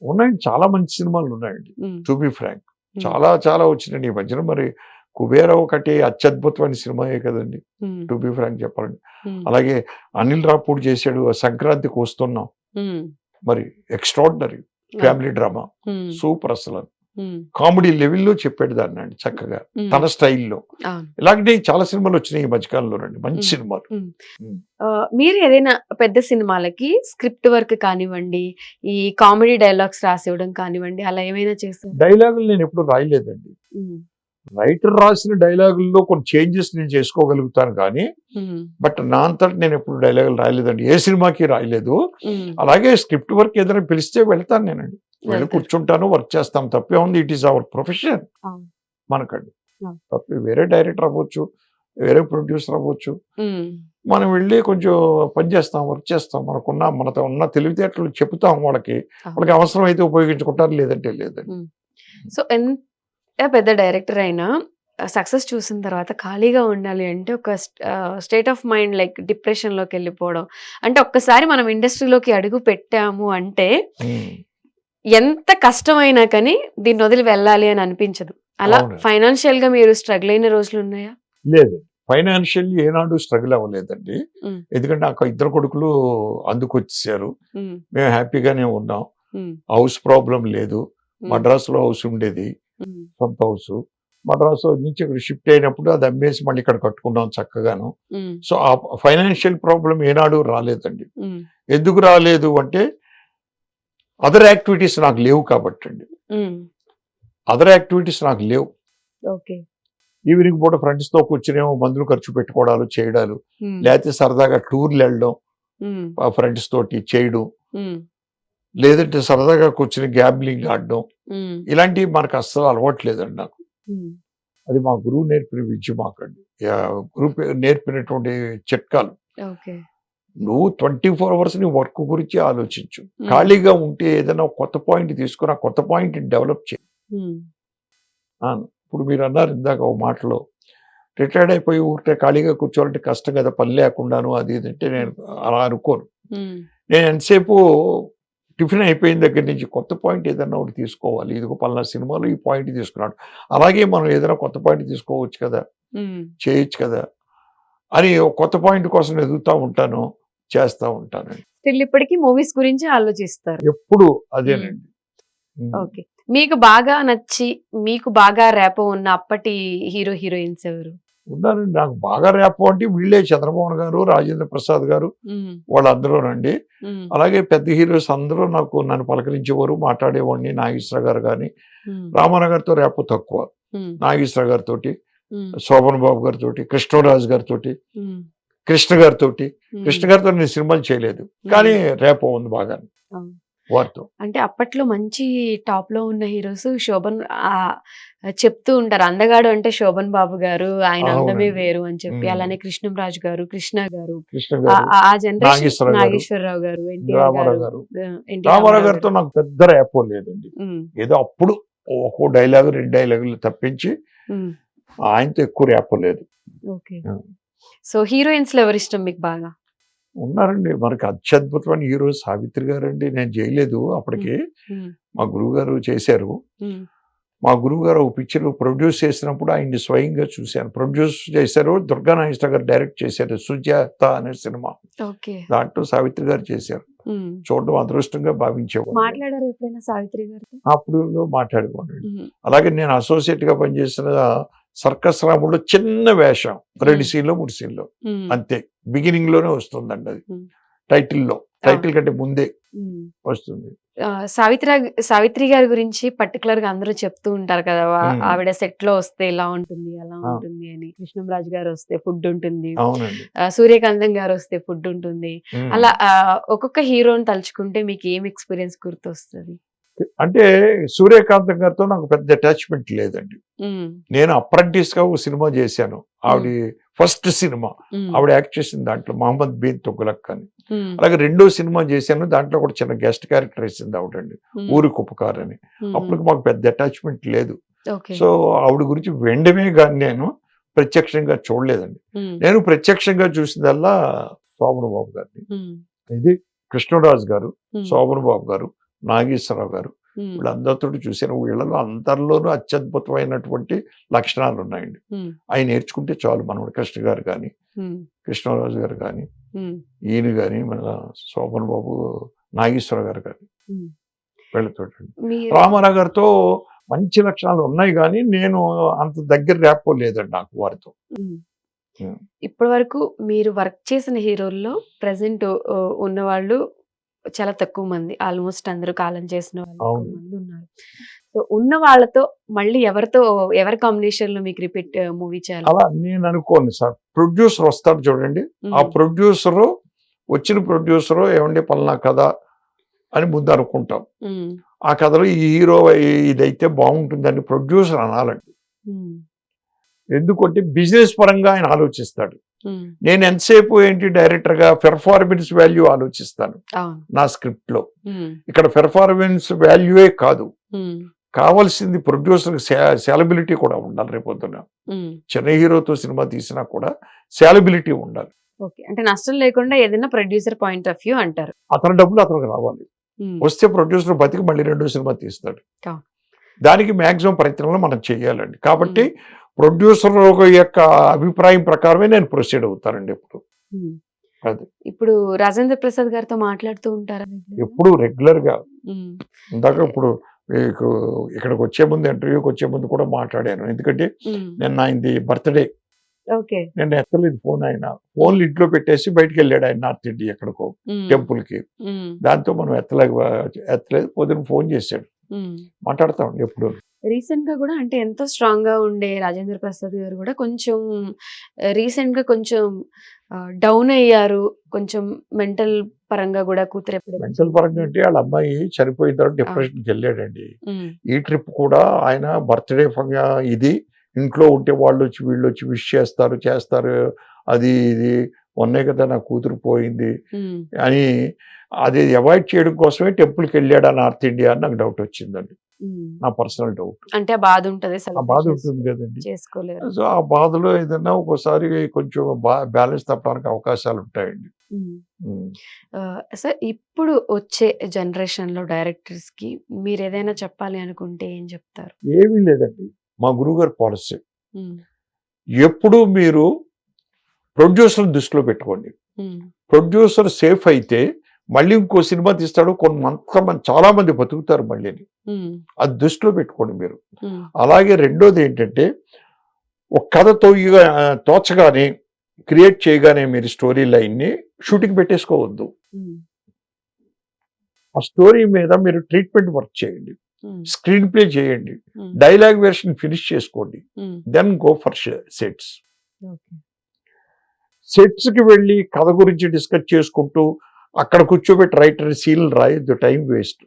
ఉన్నాయండి, చాలా మంచి సినిమాలు ఉన్నాయండి. ఉమ్, టు బి ఫ్రాంక్ ఉమ్, చాలా చాలా వచ్చినాయండి ఈ మధ్యన. మరి కుబేర ఒకటి అత్యద్భుతమైన సినిమాయే కదండి, ఉమ్, టు బి ఫ్రాంక్ చెప్పాలండి. ఉమ్, అలాగే అనిల్ రాపూడ్ చేశాడు సంక్రాంతికి వస్తున్నాం, ఉమ్, మరి ఎక్స్ట్రాడినరీ ఫ్యామిలీ డ్రామా, ఉమ్, సూపర్. అసలు ఉమ్, కామెడీ లెవెల్లో చెప్పాడు దాన్ని అండి చక్కగా, ఉమ్. తన స్టైల్లో. అవును. ఇలాంటి చాలా సినిమాలు వచ్చినాయి ఈ మధ్యకాలంలో రండి, మంచి ఉమ్, సినిమాలు. ఉమ్. ఉమ్. మీరు ఏదైనా పెద్ద సినిమాలకి స్క్రిప్ట్ వర్క్ కానివ్వండి, ఈ కామెడీ డైలాగ్స్ రాసివ్వడం కానివ్వండి, అలా ఏమైనా చేస్తారు? డైలాగులు నేను ఎప్పుడు రాయలేదండి. రైటర్ రాసిన డైలాగుల్లో కొన్ని చేంజెస్ నేను చేసుకోగలుగుతాను కానీ, బట్ నా అంతటి నేను ఎప్పుడు డైలాగులు రాయలేదండి, ఏ సినిమాకి రాయలేదు. అలాగే స్క్రిప్ట్ వర్క్ ఏదైనా పిలిస్తే వెళ్తాను నేనండి, వెళ్ళి కూర్చుంటాను, వర్క్ చేస్తాం, తప్పే ఉంది. ఇట్ ఈస్ అవర్ ప్రొఫెషన్ మనకండి. తప్పే వేరే డైరెక్టర్ అవ్వచ్చు, వేరే ప్రొడ్యూసర్ అవ్వచ్చు, మనం వెళ్ళి కొంచెం పని చేస్తాం, వర్క్ చేస్తాం, మనతో ఉన్న తెలివితేటలు చెప్తాం వాళ్ళకి అవసరం అయితే ఉపయోగించుకుంటారు, లేదంటే లేదండి. సో ఎంత పెద్ద డైరెక్టర్ అయినా సక్సెస్ చూసిన తర్వాత ఖాళీగా ఉండాలి అంటే ఒక state of mind like depression లోకి వెళ్ళిపోవడం. అంటే ఒక్కసారి మనం ఇండస్ట్రీలోకి అడుగు పెట్టాము అంటే ఎంత కష్టమైనా కానీ దీన్ని వదిలి వెళ్ళాలి అని అనిపించదు. అలా ఫైనాన్షియల్ గా మీరు స్ట్రగుల్ అయిన రోజులు ఉన్నాయా? లేదు, ఫైనాన్షియల్ ఏనాడు స్ట్రగుల్ అవ్వలేదండి. ఎందుకంటే నాకు ఇద్దరు కొడుకులు అందుకొచ్చేసారు, మేము హ్యాపీగానే ఉన్నాం, హౌస్ ప్రాబ్లం లేదు. మద్రాసులో హౌస్ ఉండేది, సొంత హౌస్. మద్రాసు నుంచి ఇక్కడ షిఫ్ట్ అయినప్పుడు అది అమ్మేసి మళ్ళీ ఇక్కడ కట్టుకున్నాం చక్కగాను. సో ఆ ఫైనాన్షియల్ ప్రాబ్లం ఏనాడు రాలేదండి. ఎందుకు రాలేదు అంటే అదర్ యాక్టివిటీస్ నాకు లేవు కాబట్టి అండి. అదర్ యాక్టివిటీస్ నాకు లేవు. ఈవినింగ్ పూట ఫ్రెండ్స్ తో కూర్చునేమో మందులు ఖర్చు పెట్టుకోవడాలు చేయడాలు, లేకపోతే సరదాగా టూర్లు వెళ్ళడం ఫ్రెండ్స్ తోటి చేయడం, లేదంటే సరదాగా కూర్చుని గ్యాబ్లింగ్ ఆడడం, ఇలాంటివి మనకు అస్సలు అలవాట్లేదండి నాకు. అది మా గురువు నేర్పిన విద్య మాకండి, గురువు నేర్పినటువంటి చిట్కాలు. నువ్వు 24 hours నీ వర్క్ గురించి ఆలోచించు, ఖాళీగా ఉంటే ఏదైనా కొత్త పాయింట్ తీసుకుని ఆ కొత్త పాయింట్ డెవలప్ చేయి. ఇప్పుడు మీరు అన్నారు ఇందాక ఒక మాటలో, రిటైర్డ్ అయిపోయి ఊరికే ఖాళీగా కూర్చోవాలంటే కష్టం కదా, పని లేకుండాను అది అంటే నేను అలా అనుకోను. నేను ఎంతసేపు టిఫిన్ అయిపోయిన దగ్గర నుంచి కొత్త పాయింట్ ఏదైనా ఒకటి తీసుకోవాలి. ఇదిగో పలానా సినిమాలో ఈ పాయింట్ తీసుకున్నాడు, అలాగే మనం ఏదైనా కొత్త పాయింట్ తీసుకోవచ్చు కదా, చేయొచ్చు కదా అని కొత్త పాయింట్ కోసం ఎదుగుతూ ఉంటాను, చేస్తూ ఉంటానండి. ఇప్పటికీ మూవీస్ గురించి ఆలోచిస్తారు ఎప్పుడు అదేనండి. ఓకే, మీకు బాగా నచ్చి మీకు బాగా ర్యాపో ఉన్న అప్పటి హీరో హీరోయిన్స్ ఎవరు ఉన్నారండి? నాకు బాగా ర్యాపో అంటే వీళ్ళే, చంద్రమోహన్ గారు, రాజేంద్ర ప్రసాద్ గారు, వాళ్ళందరూనండి. అలాగే పెద్ద హీరోస్ అందరూ నన్ను పలకరించేవారు, మాట్లాడేవాడిని. నాగేశ్వర గారు కానీ, రామారావు గారితో ర్యాపో తక్కువ, నాగేశ్వర గారితో, శోభన్ బాబు గారితో, కృష్ణరాజు గారితో కృష్ణ గారితో నేను సినిమాలు చేయలేదు, కానీ రేపో ఉంది బాగా వారితో. అంటే అప్పట్లో మంచి టాప్ లో ఉన్న హీరోస్ శోభన్ చెప్తూ ఉంటారు, అందగాడు అంటే శోభన్ బాబు గారు, ఆయన అందమే వేరు అని చెప్పి. అలానే కృష్ణంరాజు గారు, కృష్ణ గారు, ఆ జనరేషన్ నాగేశ్వరరావు గారు, రామారావు గారితో నాకు పెద్ద రేపో లేదండి. ఏదో అప్పుడు ఒక్కో డైలాగు 2 డైలాగులు తప్పించి ఆయనతో ఎక్కువ రేపో లేదు. సో హీరోయిన్స్ లో ఎవరు ఇష్టం మీకు బాగా? ఉన్నారండి, మనకి అత్యద్భుతమైన హీరో సావిత్రి గారు అండి. నేను చేయలేదు అప్పటికి, మా గురువు గారు చేశారు. మా గురువు గారు ఒక పిక్చర్ ప్రొడ్యూస్ చేసినప్పుడు ఆయన్ని స్వయంగా చూశాను. ప్రొడ్యూస్ చేశారు, దుర్గా నాగేశ్వర గారు డైరెక్ట్ చేశారు, సుజాత అనే సినిమా. దాంట్లో సావిత్రి గారు చేశారు. చూడడం అదృష్టంగా భావించేవాడు. మాట్లాడారు ఎప్పుడైనా సావిత్రి గారు? అప్పుడు మాట్లాడేవాడు. అలాగే నేను అసోసియేట్ గా పనిచేసిన సర్కస్ రాముల్లో చిన్న వేషం, 2 సీన్లో 3 సీన్లో అంతే. బిగినింగ్ లోనే వస్తుందండి అది, టైటిల్ కంటే ముందే వస్తుంది. సావిత్రి గారి గురించి పర్టికులర్ గా అందరూ చెప్తూ ఉంటారు కదా, ఆవిడ సెట్ లో వస్తే ఇలా ఉంటుంది అలా ఉంటుంది అని. కృష్ణంరాజు గారు వస్తే ఫుడ్ ఉంటుంది, సూర్యకాంతం గారు వస్తే ఫుడ్ ఉంటుంది. అలా ఒక్కొక్క హీరోని తలుచుకుంటే మీకు ఏం ఎక్స్పీరియన్స్ గుర్తొస్తుంది? అంటే సూర్యకాంతం గారితో నాకు పెద్ద అటాచ్మెంట్ లేదండి. నేను అప్రెంటిస్ గా ఒక సినిమా చేశాను, ఆవిడ ఫస్ట్ సినిమా ఆవిడ యాక్ట్ చేసింది దాంట్లో, మహమ్మద్ బిన్ తుగ్లక్ అని. అలాగే 2వ సినిమా చేశాను, దాంట్లో కూడా చిన్న గెస్ట్ క్యారెక్టర్ వేసింది ఆవిడండి, ఊరి కుప్పకార్ అని. అప్పుడు మాకు పెద్ద అటాచ్మెంట్ లేదు. సో ఆవిడ గురించి వెండమే కానీ నేను ప్రత్యక్షంగా చూడలేదండి. నేను ప్రత్యక్షంగా చూసిందల్లా శోభన్ బాబు గారిని. ఇది కృష్ణరాజు గారు, శోభన్ బాబు గారు, నాగేశ్వరరావు గారు, వీళ్ళందరితో చూశాను. వీళ్ళలో అందరిలోనూ అత్యద్భుతమైనటువంటి లక్షణాలు ఉన్నాయండి. అవి నేర్చుకుంటే చాలు. మనోడు కృష్ణ గారు కానీ, కృష్ణరాజు గారు కానీ, ఈయన కానీ, మన శోభన్ బాబు, నాగేశ్వర గారు కానీ, వీళ్ళతో. రామారావు గారితో మంచి లక్షణాలు ఉన్నాయి, కానీ నేను అంత దగ్గర ర్యాపో లేదండి నాకు వారితో. ఇప్పటి వరకు మీరు వర్క్ చేసిన హీరోల్లో ప్రెసెంట్ ఉన్నవాళ్ళు చాలా తక్కువ మంది, ఆల్మోస్ట్ అందరూ కాలం చేసిన వాళ్ళు మంది ఉన్నారు. సో ఉన్న వాళ్ళతో మళ్ళీ ఎవరి కాంబినేషన్ లో మీకు రిపీట్ మూవీ చేయాలి? అలా నేను అనుకోను సార్. ప్రొడ్యూసర్ వస్తాడు చూడండి, ఆ వచ్చిన ప్రొడ్యూసరు ఏమండి పలానా కథ అని ముందు అనుకుంటాం. ఆ కథలో ఈ హీరో ఇదైతే బాగుంటుందని ప్రొడ్యూసర్ అనాలండి. ఎందుకంటే బిజినెస్ పరంగా ఆయన ఆలోచిస్తాడు. నేను ఎంతసేపు ఏంటి డైరెక్టర్ గా పెర్ఫార్మెన్స్ వాల్యూ ఆలోచిస్తాను నా స్క్రిప్ట్ లో. ఇక్కడ పెర్ఫార్మెన్స్ వాల్యూయే కాదు, కావాల్సింది ప్రొడ్యూసర్ సాలబిలిటీ కూడా ఉండాలి. రేపొద్దున చిన్న హీరోతో సినిమా తీసినా కూడా సాలబిలిటీ ఉండాలి. అంటే నష్టం లేకుండా ఏదైనా ప్రొడ్యూసర్ పాయింట్ ఆఫ్ వ్యూ అంటారు. అతని డబ్బులు అతనికి రావాలి, వస్తే ప్రొడ్యూసర్ బతికి మళ్ళీ 2వ సినిమా తీస్తాడు. దానికి మాక్సిమం ప్రయత్నంలో మనం చెయ్యాలండి. కాబట్టి ప్రొడ్యూసర్ యొక్క అభిప్రాయం ప్రకారమే నేను ప్రొసీడ్ అవుతానండి ఎప్పుడు. ఇప్పుడు రాజేంద్ర ప్రసాద్ గారితో మాట్లాడుతూ ఉంటారా? ఎప్పుడు రెగ్యులర్ గా. ఇందాక ఇప్పుడు ఇక్కడికి వచ్చే ముందు, ఇంటర్వ్యూకి వచ్చే ముందు కూడా మాట్లాడాను. ఎందుకంటే నేను ఆయనది బర్త్డే, నేను ఎత్తలేదు ఫోన్. ఆయన ఫోన్లు ఇంట్లో పెట్టేసి బయటకు వెళ్ళాడు ఆయన, నార్త్ ఇండియా ఎక్కడికో టెంపుల్ కి. దాంతో మనం ఎత్తలేదు. పొద్దున ఫోన్ చేశాడు, మాట్లాడతామండి ఎప్పుడు. రీసెంట్ గా కూడా అంటే ఎంతో స్ట్రాంగ్ గా ఉండే రాజేంద్ర ప్రసాద్ గారు కూడా కొంచెం రీసెంట్ గా కొంచెం డౌన్ అయ్యారు, కొంచెం మెంటల్ పరంగా కూడా. కూతురు మెంటల్ పరంగా అంటే వాళ్ళ అమ్మాయి చనిపోయిన తర్వాత డిప్రెషన్కి వెళ్ళాడండి. ఈ ట్రిప్ కూడా ఆయన బర్త్డే ఇది ఇంట్లో ఉంటే వాళ్ళు వచ్చి వీళ్ళు వచ్చి విష్ చేస్తారు అది ఇది. మొన్నే కదా నా కూతురు పోయింది అని అది అవాయిడ్ చేయడం కోసమే టెంపుల్కి వెళ్ళాడా నార్త్ ఇండియా అని నాకు డౌట్ వచ్చిందండి, నా పర్సనల్ డౌట్. అంటే బాధ ఉంటుంది కదండి. సో ఆ బాధలో ఏదైనా ఒక్కోసారి కొంచెం బ్యాలెన్స్ తప్పడానికి అవకాశాలు ఉంటాయండి. సార్ ఇప్పుడు వచ్చే జనరేషన్ లో డైరెక్టర్స్ కి మీరు ఏదైనా చెప్పాలి అనుకుంటే ఏం చెప్తారు? ఏమీ లేదండి, మా గురువుగారి పాలసీ ఎప్పుడు మీరు ప్రొడ్యూసర్ దృష్టిలో పెట్టుకోండి. ప్రొడ్యూసర్ సేఫ్ అయితే మళ్ళీ ఇంకో సినిమా తీస్తాడు, చాలా మంది బతుకుతారు మళ్ళీ. అది దృష్టిలో పెట్టుకోండి మీరు. అలాగే రెండోది ఏంటంటే, ఒక కథ తోచగానే క్రియేట్ చేయగానే మీరు స్టోరీ లైన్ని షూటింగ్ పెట్టేసుకోవద్దు. ఆ స్టోరీ మీద మీరు ట్రీట్మెంట్ వర్క్ చేయండి, స్క్రీన్ ప్లే చేయండి, డైలాగ్ వెర్షన్ ఫినిష్ చేసుకోండి, then go for sets. Sets కి వెళ్ళి కథ గురించి డిస్కస్ చేసుకుంటూ అక్కడ కూర్చోబెట్టి రైటర్ సీన్లు రాయొద్దు, టైం వేస్ట్.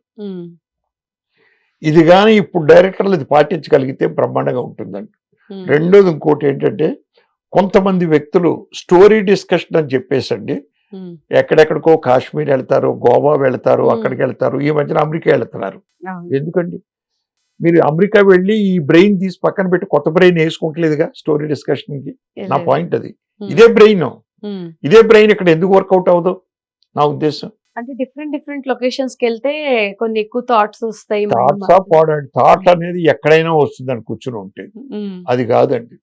ఇది కానీ ఇప్పుడు డైరెక్టర్లు ఇది పాటించగలిగితే బ్రహ్మాండంగా ఉంటుందండి. రెండోది ఇంకోటి ఏంటంటే, కొంతమంది వ్యక్తులు స్టోరీ డిస్కషన్ అని చెప్పేసండి ఎక్కడెక్కడికో కాశ్మీర్ వెళ్తారు, గోవా వెళ్తారు, అక్కడికి వెళ్తారు, ఈ మధ్యన అమెరికా వెళ్తున్నారు. ఎందుకండి? మీరు అమెరికా వెళ్ళి ఈ బ్రెయిన్ తీసి పక్కన పెట్టి కొత్త బ్రెయిన్ వేసుకుంటలేదుగా స్టోరీ డిస్కషన్ కి. నా పాయింట్ అది. ఇదే బ్రెయిన్ ఇక్కడ ఎందుకు వర్కౌట్ అవ్వదు నా ఉద్దేశం. అంటే డిఫరెంట్ లొకేషన్స్ కి వెళ్తే కొన్ని ఎక్కువ థాట్స్ వస్తాయి. థాట్ అనేది ఎక్కడైనా వస్తుందని కూర్చుని ఉంటే, అది కాదండి.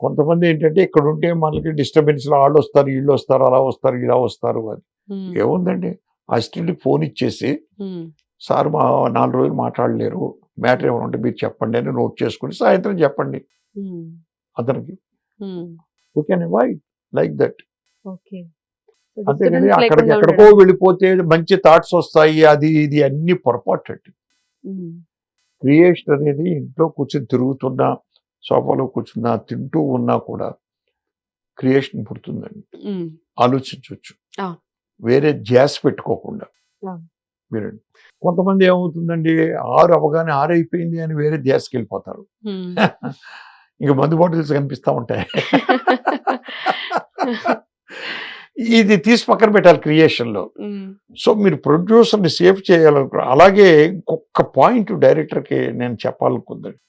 కొంతమంది ఏంటంటే ఇక్కడ ఉంటే మనకి డిస్టర్బెన్స్, వాళ్ళు వస్తారు, వీళ్ళు వస్తారు, అలా వస్తారు, ఇలా వస్తారు అని. ఏముందండి, అసిస్టెంట్కి ఫోన్ ఇచ్చేసి, సార్ మా 4 రోజులు మాట్లాడలేరు, మ్యాటర్ ఏమైనా ఉంటే మీరు చెప్పండి అని నోట్ చేసుకుని సాయంత్రం చెప్పండి అతనికి. Okay avoid like that. అంతేగాని అక్కడికి ఎక్కడికో వెళ్ళిపోతే మంచి థాట్స్ వస్తాయి, అది ఇది అన్ని పొరపాటు అండి. క్రియేషన్ అనేది ఇంట్లో కూర్చొని తిరుగుతున్నా, సోఫాలో కూర్చున్నా, తింటూ ఉన్నా కూడా క్రియేషన్ పుడుతుందండి. ఆలోచించవచ్చు, వేరే ధ్యాస పెట్టుకోకుండా. మీరు కొంతమంది ఏమవుతుందండి, 6 అవగానే 6 అయిపోయింది అని వేరే ధ్యాసకి వెళ్ళిపోతారు. ఇంకా మందు బాటిల్స్ కనిపిస్తూ ఉంటాయి. ఇది తీసి పక్కన పెట్టాలి క్రియేషన్లో. సో మీరు ప్రొడ్యూసర్ని సేవ్ చేయాలనుకున్నారు. అలాగే ఇంకొక పాయింట్ డైరెక్టర్కి నేను చెప్పాలనుకుందండి,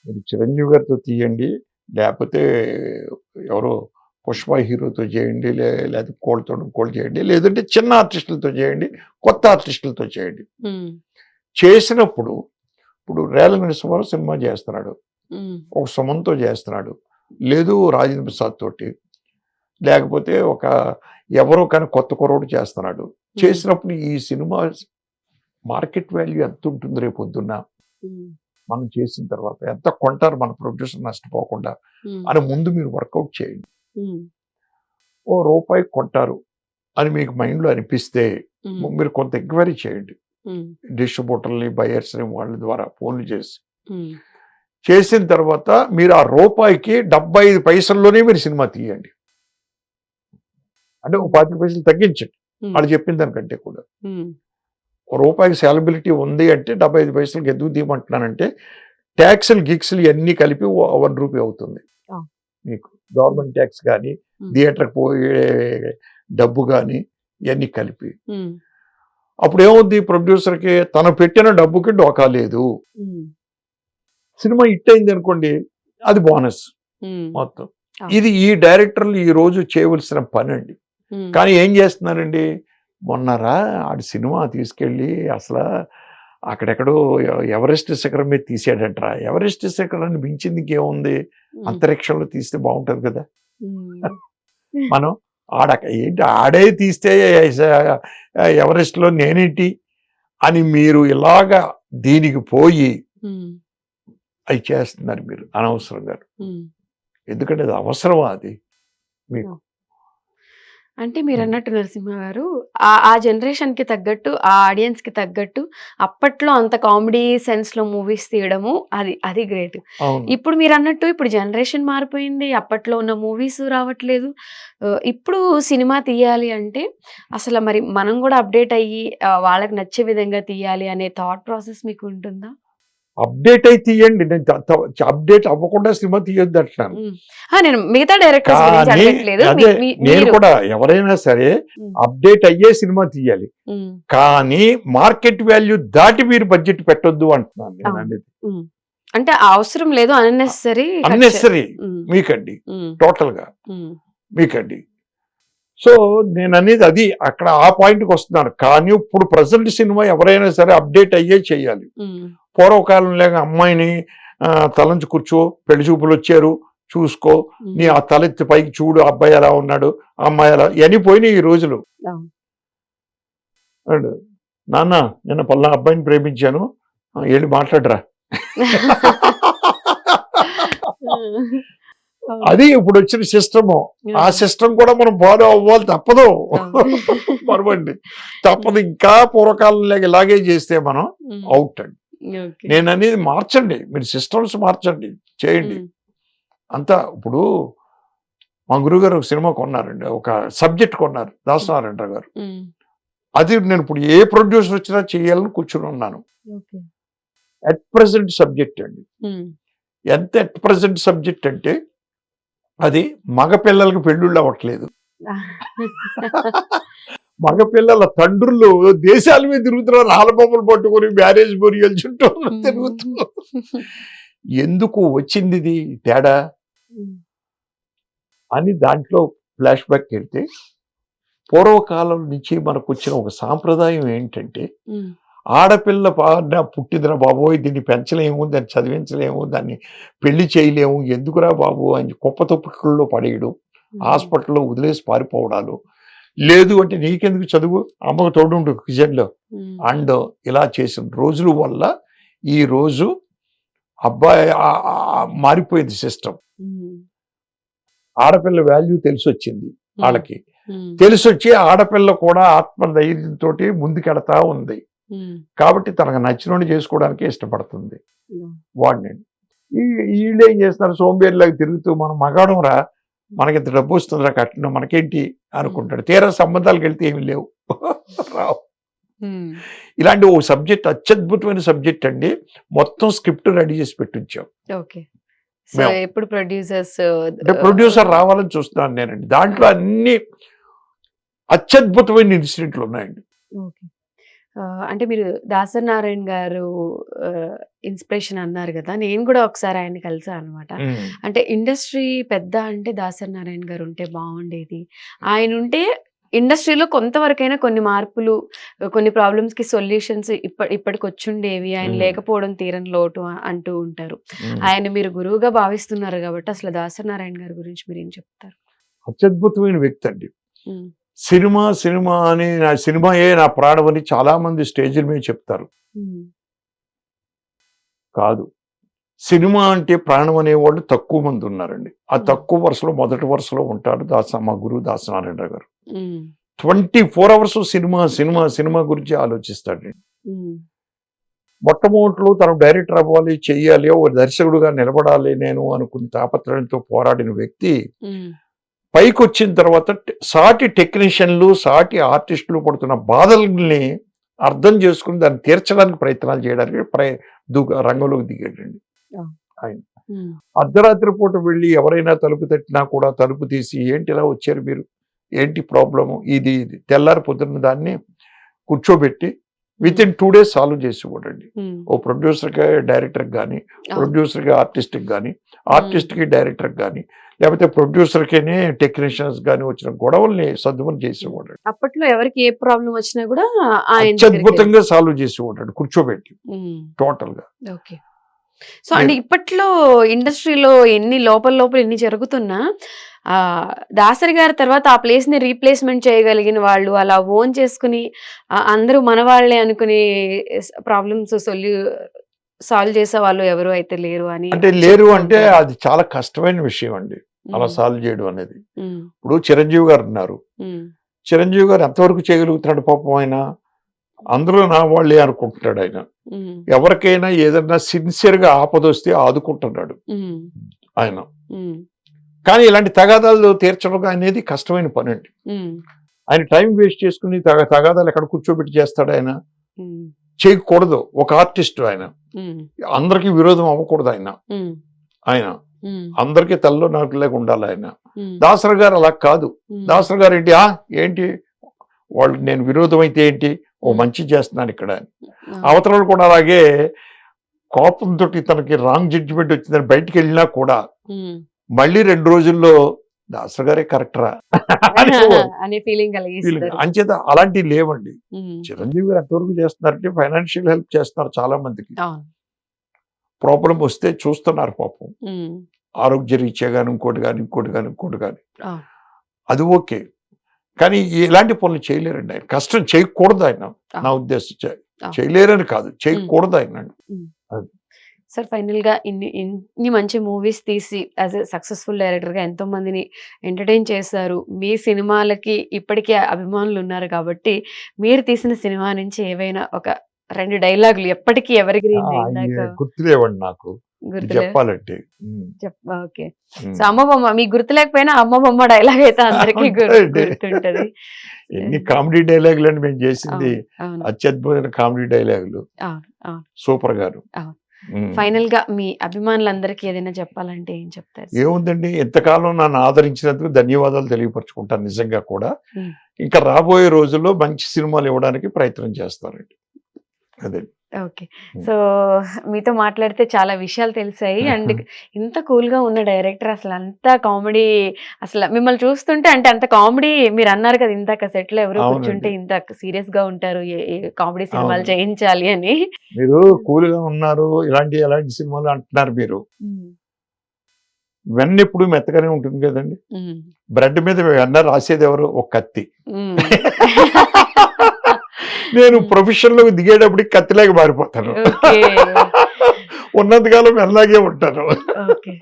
మీరు చిరంజీవి గారితో తీయండి, లేకపోతే ఎవరో పుష్ప హీరోతో చేయండి, లేకపోతే ఇంకోళ్ళతో చేయండి, లేదంటే చిన్న ఆర్టిస్టులతో చేయండి, కొత్త ఆర్టిస్టులతో చేయండి. చేసినప్పుడు ఇప్పుడు రేలంగి నరసింహారావు సినిమా చేస్తున్నాడు, ఒక సుమన్తో చేస్తున్నాడు, లేదు రాజేంద్ర ప్రసాద్ తోటి, లేకపోతే ఒక ఎవరో కానీ కొత్త కుర్రోడు చేస్తున్నాడు. చేసినప్పుడు ఈ సినిమా మార్కెట్ వాల్యూ ఎంత ఉంటుంది రేపు పొద్దున్న, మనం చేసిన తర్వాత ఎంత కొంటారు మన ప్రొడ్యూసర్ నష్టపోకుండా అని ముందు మీరు వర్కౌట్ చేయండి. ₹1 కొంటారు అని మీకు మైండ్లో అనిపిస్తే మీరు కొంత ఎంక్వైరీ చేయండి, డిస్ట్రిబ్యూటర్ని, బయర్స్ని, వాళ్ళ ద్వారా ఫోన్లు చేసిన తర్వాత మీరు ఆ రూపాయికి 75 పైసల్లోనే మీరు సినిమా తీయండి. అంటే ఒక 25 పైసలు తగ్గించండి వాళ్ళు చెప్పిన దానికంటే కూడా. ₹1 సాలబిలిటీ ఉంది అంటే 75 పైసలకి ఎందుకు తీయమంటున్నానంటే, ట్యాక్సులు గిక్స్లు ఇవన్నీ కలిపి ₹1 అవుతుంది మీకు. గవర్నమెంట్ ట్యాక్స్ కానీ, థియేటర్కి పోయే డబ్బు కానీ ఇవన్నీ కలిపి. అప్పుడు ఏమవుద్ది, ప్రొడ్యూసర్కి తను పెట్టిన డబ్బుకి డోకా లేదు. సినిమా హిట్ అయింది అనుకోండి, అది బోనస్ మొత్తం. ఇది ఈ డైరెక్టర్లు ఈ రోజు చేయవలసిన పని అండి. కానీ ఏం చేస్తున్నారండి, మొన్నరా ఆడి సినిమా తీసుకెళ్ళి అసలు అక్కడెక్కడో ఎవరెస్ట్ శిఖరం మీద తీసాడంటరా. ఎవరెస్ట్ శిఖరాన్ని మించింది ఇంకేముంది, అంతరిక్షంలో తీస్తే బాగుంటుంది కదా. మనం ఏంటి ఆడే తీస్తే ఎవరెస్ట్లో నేనేంటి అని మీరు ఇలాగా దీనికి పోయి అవి చేస్తున్నారు మీరు అనవసరంగా. ఎందుకంటే అది అవసరమా అది మీకు? అంటే మీరు అన్నట్టు నరసింహ గారు, ఆ జనరేషన్ కి తగ్గట్టు, ఆ ఆడియన్స్ కి తగ్గట్టు అప్పట్లో అంత కామెడీ సెన్స్ లో మూవీస్ తీయడము అది గ్రేట్. ఇప్పుడు మీరు అన్నట్టు ఇప్పుడు జనరేషన్ మారిపోయింది, అప్పట్లో ఉన్న మూవీస్ రావట్లేదు. ఇప్పుడు సినిమా తీయాలి అంటే అసలు మరి మనం కూడా అప్డేట్ అయ్యి వాళ్ళకి నచ్చే విధంగా తీయాలి అనే థాట్ ప్రాసెస్ మీకు ఉంటుందా? అప్డేట్ అయి తీయండి, నేను అప్డేట్ అవ్వకుండా సినిమా తీయొద్దు అంటున్నాను. నేను మిగతా డైరెక్టర్స్ గురించి అడగట్లేదు. నేను కూడా ఎవరైనా సరే అప్డేట్ అయ్యే సినిమా తీయాలి, కానీ మార్కెట్ వాల్యూ దాటి మీరు బడ్జెట్ పెట్టొద్దు అంటున్నాను నేను అనేది. అంటే అవసరం లేదు, అన్నెసరీ మీకండి, టోటల్ గా మీకండి. సో నేను అనేది అది, అక్కడ ఆ పాయింట్కి వస్తున్నాను. కానీ ఇప్పుడు ప్రజెంట్ సినిమా ఎవరైనా సరే అప్డేట్ అయ్యే చేయాలి. పూర్వకాలం లేక అమ్మాయిని తలంచి కూర్చో, పెళ్లి చూపులు వచ్చారు చూసుకో, నీ ఆ తలెత్తి పైకి చూడు, అబ్బాయి ఎలా ఉన్నాడు, అమ్మాయి ఎలా, ఇవన్నీ పోయినాయి ఈ రోజులు. నాన్న నేను పలానా అబ్బాయిని ప్రేమించాను, వెళ్ళి మాట్లాడరా. అది ఇప్పుడు వచ్చిన సిస్టము. ఆ సిస్టమ్ కూడా మనం ఫాలో అవ్వాలి, తప్పదు. మరవండి, తప్పదు. ఇంకా పూర్వకాలం లేక ఇలాగే చేస్తే మనం అవుట్ అండి. నేను అనేది మార్చండి, మీరు సిస్టమ్స్ మార్చండి, చేయండి అంతా. ఇప్పుడు మా గురుగారు ఒక సినిమా కొన్నారండి, ఒక సబ్జెక్ట్ కొన్నారు దాసనారాయణరావు గారు. అది నేను ఇప్పుడు ఏ ప్రొడ్యూసర్ వచ్చినా చేయాలని కూర్చుని ఉన్నాను. అట్ ప్రెసెంట్ సబ్జెక్ట్ అండి. ఎంత అట్ ప్రెసెంట్ సబ్జెక్ట్ అంటే అది మగపిల్లలకి పెళ్ళిళ్ళు అవ్వట్లేదు. మగపిల్లల తండ్రులు దేశాల మీద తిరుగుతున్నారు, ఆలబొమ్మలు పట్టుకొని మ్యారేజ్ బొరియలు చుట్టూ తిరుగుతూ. ఎందుకు వచ్చింది ఇది తేడా అని దాంట్లో ఫ్లాష్ బ్యాక్ వెళ్తే, పూర్వకాలం నుంచి మనకు వచ్చిన ఒక సాంప్రదాయం ఏంటంటే, ఆడపిల్ల పుట్టిందిరా బాబోయ్, దీన్ని పెంచలేము, దాన్ని చదివించలేము, దాన్ని పెళ్లి చేయలేము, ఎందుకురా బాబు అని కుప్పతొప్పుల్లో పడేయడం, హాస్పిటల్లో వదిలేసి పారిపోవడాలు, లేదు అంటే నీకెందుకు చదువు, అమ్మకు తోడుండు కిచెన్లో అండ్ ఇలా చేసిన రోజుల వల్ల ఈ రోజు అబ్బాయి మారిపోయింది సిస్టమ్. ఆడపిల్ల వాల్యూ తెలిసి వచ్చింది వాళ్ళకి, తెలిసి వచ్చి ఆడపిల్ల కూడా ఆత్మధైర్యంతో ముందుకెడతా ఉంది. కాబట్టి తనకు నచ్చినోడు చేసుకోవడానికి ఇష్టపడుతుంది వాడిని. వీళ్ళు ఏం చేస్తున్నారు, సోంబేరిలాగా తిరుగుతూ మనం మగాడం రా, మనకింత డబ్బు వస్తుందిరా కట్టిన మనకేంటి అనుకుంటాడు. తీరా సంబంధాలకు వెళ్తే ఏమి లేవు, రావు. ఇలాంటి ఓ సబ్జెక్ట్, అత్యద్భుతమైన సబ్జెక్ట్ అండి. మొత్తం స్క్రిప్ట్ రెడీ చేసి పెట్టించాం. ఎప్పుడు ప్రొడ్యూసర్ రావాలని చూస్తున్నాను నేనండి. దాంట్లో అన్ని అత్యద్భుతమైన ఇన్సిడెంట్లు ఉన్నాయండి. అంటే మీరు దాసరి నారాయణ గారు ఇన్స్పిరేషన్ అన్నారు కదా, నేను కూడా ఒకసారి ఆయన కలిసాను అనమాట. అంటే ఇండస్ట్రీ పెద్ద అంటే దాసరి నారాయణ గారు ఉంటే బాగుండేది, ఆయన ఉంటే ఇండస్ట్రీలో కొంతవరకైనా కొన్ని మార్పులు, కొన్ని ప్రాబ్లమ్స్ కి సొల్యూషన్స్ ఇప్పటికి వచ్చుండేవి, ఆయన లేకపోవడం తీరని లోటు అంటూ ఉంటారు. ఆయన మీరు గురువుగా భావిస్తున్నారు కాబట్టి అసలు దాసరి నారాయణ గారి గురించి మీరు ఏం చెప్తారు? అత్యద్భుతమైన వ్యక్తి అండి. సినిమా సినిమా అని, నా సినిమాయే నా ప్రాణం అని చాలా మంది స్టేజ్ల మీద చెప్తారు. కాదు, సినిమా అంటే ప్రాణం అనేవాళ్ళు తక్కువ మంది ఉన్నారండి. ఆ తక్కువ వరుసలో మొదటి వరుసలో ఉంటారు మా గురువు దాసనారాయణరావు గారు. 24 hours సినిమా సినిమా సినిమా గురించి ఆలోచిస్తాడండి. మొట్టమొదటిలో తను డైరెక్టర్ అవ్వాలి, చెయ్యాలి, ఓ దర్శకుడుగా నిలబడాలి నేను అనుకున్న తాపత్రయంతో పోరాడిన వ్యక్తి పైకి వచ్చిన తర్వాత సాటి టెక్నీషియన్లు, సాటి ఆర్టిస్టులు పడుతున్న బాధల్ని అర్థం చేసుకుని దాన్ని తీర్చడానికి ప్రయత్నాలు చేయడానికి రంగంలోకి దిగాడండి ఆయన. అర్ధరాత్రి పూట వెళ్ళి ఎవరైనా తలుపు తట్టినా కూడా తలుపు తీసి, ఏంటి ఇలా వచ్చారు మీరు, ఏంటి ప్రాబ్లము, ఇది తెల్లారి పొద్దున్న దాన్ని కూర్చోబెట్టి విత్ ఇన్ 2 days సాల్వ్ చేసేవాడండి. ఓ ప్రొడ్యూసర్కి డైరెక్టర్కి కానీ, ప్రొడ్యూసర్కి ఆర్టిస్ట్కి కానీ, ఆర్టిస్ట్కి డైరెక్టర్కి కానీ, లేకపోతే ప్రొడ్యూసర్కేనే టెక్నీషియన్స్ కానీ వచ్చిన గొడవల్ని సర్దుమని చేసేవాడు. అప్పట్లో ఎవరికి ఏ ప్రాబ్లం వచ్చినా కూడా అత్యద్భుతంగా సాల్వ్ చేసేవాడు కూర్చోబెట్టి టోటల్ గా. సో అంటే ఇప్పట్లో ఇండస్ట్రీలో ఎన్ని లోపల ఎన్ని జరుగుతున్నా దాసరి గారి తర్వాత ఆ ప్లేస్ ని రీప్లేస్మెంట్ చేయగలిగిన వాళ్ళు, అలా ఓన్ చేసుకుని అందరూ మన వాళ్ళే అనుకుని ప్రాబ్లమ్స్ సాల్వ్ చేసే వాళ్ళు ఎవరు అయితే లేరు అని. అంటే లేరు అంటే అది చాలా కష్టమైన విషయం అండి అలా సాల్వ్ చేయడం అనేది. ఇప్పుడు చిరంజీవి గారు ఉన్నారు, చిరంజీవి గారు ఎంతవరకు చేయగలుగుతున్నాడు పాపం. ఆయన అందరూ నా వాళ్ళే అనుకుంటున్నాడు. ఆయన ఎవరికైనా ఏదన్నా సిన్సియర్ గా ఆపదొస్తే ఆదుకుంటున్నాడు ఆయన. కానీ ఇలాంటి తగాదాలు తీర్చడం అనేది కష్టమైన పని అండి. ఆయన టైం వేస్ట్ చేసుకుని తగాదాలు ఎక్కడ కూర్చోబెట్టి చేస్తాడు ఆయన, చేయకూడదు. ఒక ఆర్టిస్ట్ ఆయన, అందరికి విరోధం అవ్వకూడదు ఆయన. ఆయన అందరికీ తల్లో నరకలేక ఉండాలి ఆయన. దాసరి గారు అలా కాదు. దాసరి గారు ఏంటి వాళ్ళు నేను విరోధం అయితే ఏంటి, ఓ మంచి చేస్తున్నాను ఇక్కడ. అవతరాలు కూడా అలాగే కోపంతో తనకి రాంగ్ జడ్జిమెంట్ వచ్చిందని బయటికి వెళ్ళినా కూడా మళ్ళీ 2 రోజుల్లో దాసరి గారే కరెక్టరా అనే ఫీలింగ్ అంచేత అలాంటివి లేవండి. చిరంజీవి గారు ఎంతవరకు చేస్తున్నారంటే ఫైనాన్షియల్ హెల్ప్ చేస్తున్నారు చాలా మందికి. ప్రాబ్లం వస్తే చూస్తున్నారు పాపం, ఆరోగ్య రీత్యా కానీ ఇంకోటి కానీ అది ఓకే. కానీ ఇలాంటి పనులు చేయలేరండి ఆయన. కష్టం చేయకూడదు ఆయన, నా ఉద్దేశం. చేయలేరని కాదు, చేయకూడదు ఆయన. సార్ ఫైనల్ గా ఇన్ని మంచి మూవీస్ తీసి యాజ్ ఎ సక్సెస్ఫుల్ డైరెక్టర్ గా ఎంతో మందిని ఎంటర్టైన్ చేశారు. మీ సినిమాలకి ఇప్పటికీ అభిమానులు ఉన్నారు కాబట్టి మీరు తీసిన సినిమా నుంచి ఏవైనా ఒక 2 డైలాగులు ఎప్పటికీ ఎవరి గుర్తులేవండి నాకు. గుర్తులేదు. చెప్పాలంటే ఓకే. సో అమ్మ బొమ్మ మీకు గుర్తు లేకపోయినా అమ్మ బొమ్మ డైలాగ్ అయితే అందరికి ఉంటాయండి. గుర్తుంటది. ఎన్ని కామెడీ డైలాగులు అండి మేము చేసింది, అవును అత్యద్భుతమైన కామెడీ డైలాగులు. అవును అవును. సూపర్ గారు. అవును. ఉమ్. ఫైనల్ గా మీ అభిమానులందరికీ ఏదైనా చెప్పాలంటే ఏం చెప్తారు? ఏముందండి, ఎంతకాలం నన్ను ఆదరించినందుకు ధన్యవాదాలు తెలియపరచుకుంటాను నిజంగా కూడా. ఉమ్. ఇంకా రాబోయే రోజుల్లో మంచి సినిమాలు ఇవ్వడానికి ప్రయత్నం చేస్తారండి. అదే. ఓకే. సో మీతో మాట్లాడితే చాలా విషయాలు తెలిసాయి. అండ్ ఇంత కూల్ గా ఉన్న డైరెక్టర్ అసలు అంత కామెడీ, అసలు మిమ్మల్ని చూస్తుంటే అంటే అంత కామెడీ, మీరు అన్నారు కదా ఇందాక సెట్ లో ఎవరో అవునండి. కూర్చుంటే ఇంత సీరియస్ గా ఉంటారు, కామెడీ సినిమాలు అవును. చేయించాలి అని. మీరు కూల్ గా ఉన్నారు, ఎలాంటి సినిమాలు అంటున్నారు మీరు. వెన్న ఎప్పుడు మెత్తగానే ఉంటుంది కదండి. బ్రెడ్ మీద వెన్న రాసేది ఎవరు? ఒక కత్తి. నేను ప్రొఫెషన్ లో దిగేటప్పటికి కత్తిలాగా మారిపోతాను. ఉన్నంతకాలం వెన్నలాగే ఉంటాను. ఓకే.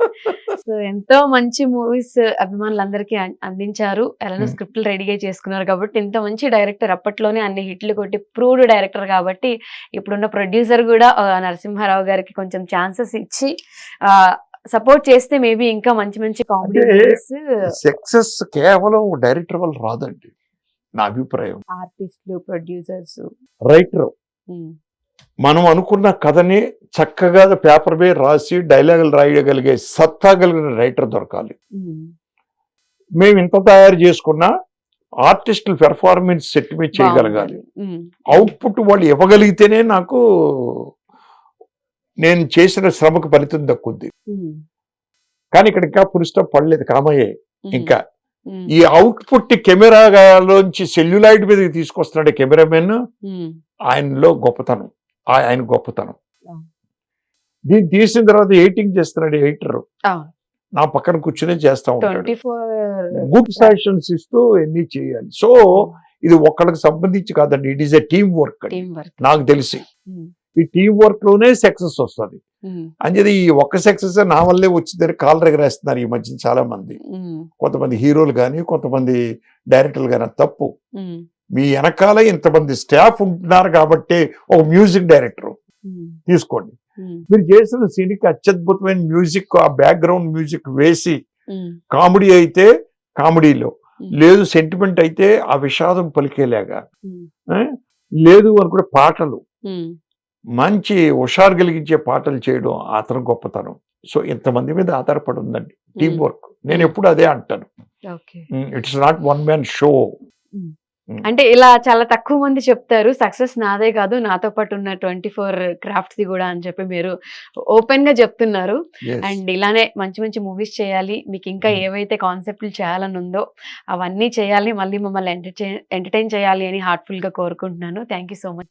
సో ఎంతో మంచి మూవీస్ అభిమానులందరికీ అందించారు. ఎలానో స్క్రిప్ట్లు రెడీగా చేసుకున్నారు కాబట్టి ఇంత మంచి డైరెక్టర్, అప్పట్లోనే అన్ని హిట్లు కొట్టి ప్రూవ్డ్ డైరెక్టర్ కాబట్టి ఇప్పుడున్న ప్రొడ్యూసర్ కూడా నరసింహారావు గారికి కొంచెం ఛాన్సెస్ ఇచ్చి సపోర్ట్ చేస్తే మేబీ ఇంకా మంచి మంచి కామెడీ మూవీస్. సక్సెస్ కేవలం డైరెక్టర్ వల్ల రాదండి నా అభిప్రాయం. ఆర్టిస్టులు, ప్రొడ్యూసర్స్, రైటర్ మనం అనుకున్న కథని చక్కగా పేపర్ మీద రాసి డైలాగులు రాయగలిగే సత్తా కలిగిన రైటర్ దొరకాలి. మేము ఇంత తయారు చేసుకున్నా ఆర్టిస్టులు పెర్ఫార్మెన్స్ సెట్ మీద చేయగలగాలి. అవుట్పుట్ వాళ్ళు ఇవ్వగలిగితేనే నాకు నేను చేసిన శ్రమకు ఫలితం దక్కుద్ది. కానీ ఇక్కడ ఇంకా పురుషం పడలేదు కామయ్యే. ఇంకా ఈ అవుట్పుట్ కెమెరాలోంచి సెల్యులాయిడ్ మీదకి తీసుకొస్తున్నాడు కెమెరామెన్. ఆయనలో గొప్పతనం, ఆయన గొప్పతనం. దీన్ని తీసిన తర్వాత ఎడిటింగ్ చేస్తున్నాడు ఎడిటర్, నా పక్కన కూర్చునే చేస్తా ఉంటాడు. గుడ్ సజెషన్స్ ఇస్తూ ఎన్ని చేయాలి. సో ఇది ఒక్కడికి సంబంధించి కాదండి, it is a team work. నాకు తెలిసి ఈ టీం వర్క్ లోనే సక్సెస్ వస్తుంది. అంచేది ఈ ఒక్క సక్సెస్ నా వల్లే వచ్చిందని కాళ్ళు ఎగరేస్తున్నారు ఈ మధ్య చాలా మంది. కొంతమంది హీరోలు కానీ కొంతమంది డైరెక్టర్లు కానీ. తప్పు. మీ వెనకాల ఇంతమంది స్టాఫ్ ఉంటున్నారు కాబట్టి ఒక మ్యూజిక్ డైరెక్టర్ తీసుకోండి, మీరు చేసిన సీన్కి అత్యద్భుతమైన మ్యూజిక్, ఆ బ్యాక్గ్రౌండ్ మ్యూజిక్ వేసి, కామెడీ అయితే కామెడీలో, లేదు సెంటిమెంట్ అయితే ఆ విషాదం పలికేలాగా, లేదు అనుకుంటే పాటలు మంచి హుషారు కలిగించే పాటలు చేయడం అతను గొప్పతనం. సో ఇంతమంది మీద ఆధారపడి ఉందండి టీం వర్క్. నేను ఎప్పుడు అదే అంటాను, it's not one man show. అంటే ఇలా చాలా తక్కువ మంది చెప్తారు సక్సెస్ నాదే కాదు, నాతో పాటు ఉన్న 24 క్రాఫ్ట్స్ కూడా అని చెప్పి మీరు ఓపెన్ గా చెప్తున్నారు. అండ్ ఇలానే మంచి మంచి మూవీస్ చేయాలి, మీకు ఇంకా ఏవైతే కాన్సెప్ట్లు చేయాలని ఉందో అవన్నీ చేయాలి, మళ్ళీ మమ్మల్ని ఎంటర్టైన్ చేయాలి అని హార్ట్ఫుల్ గా కోరుకుంటున్నాను. Thank you so much.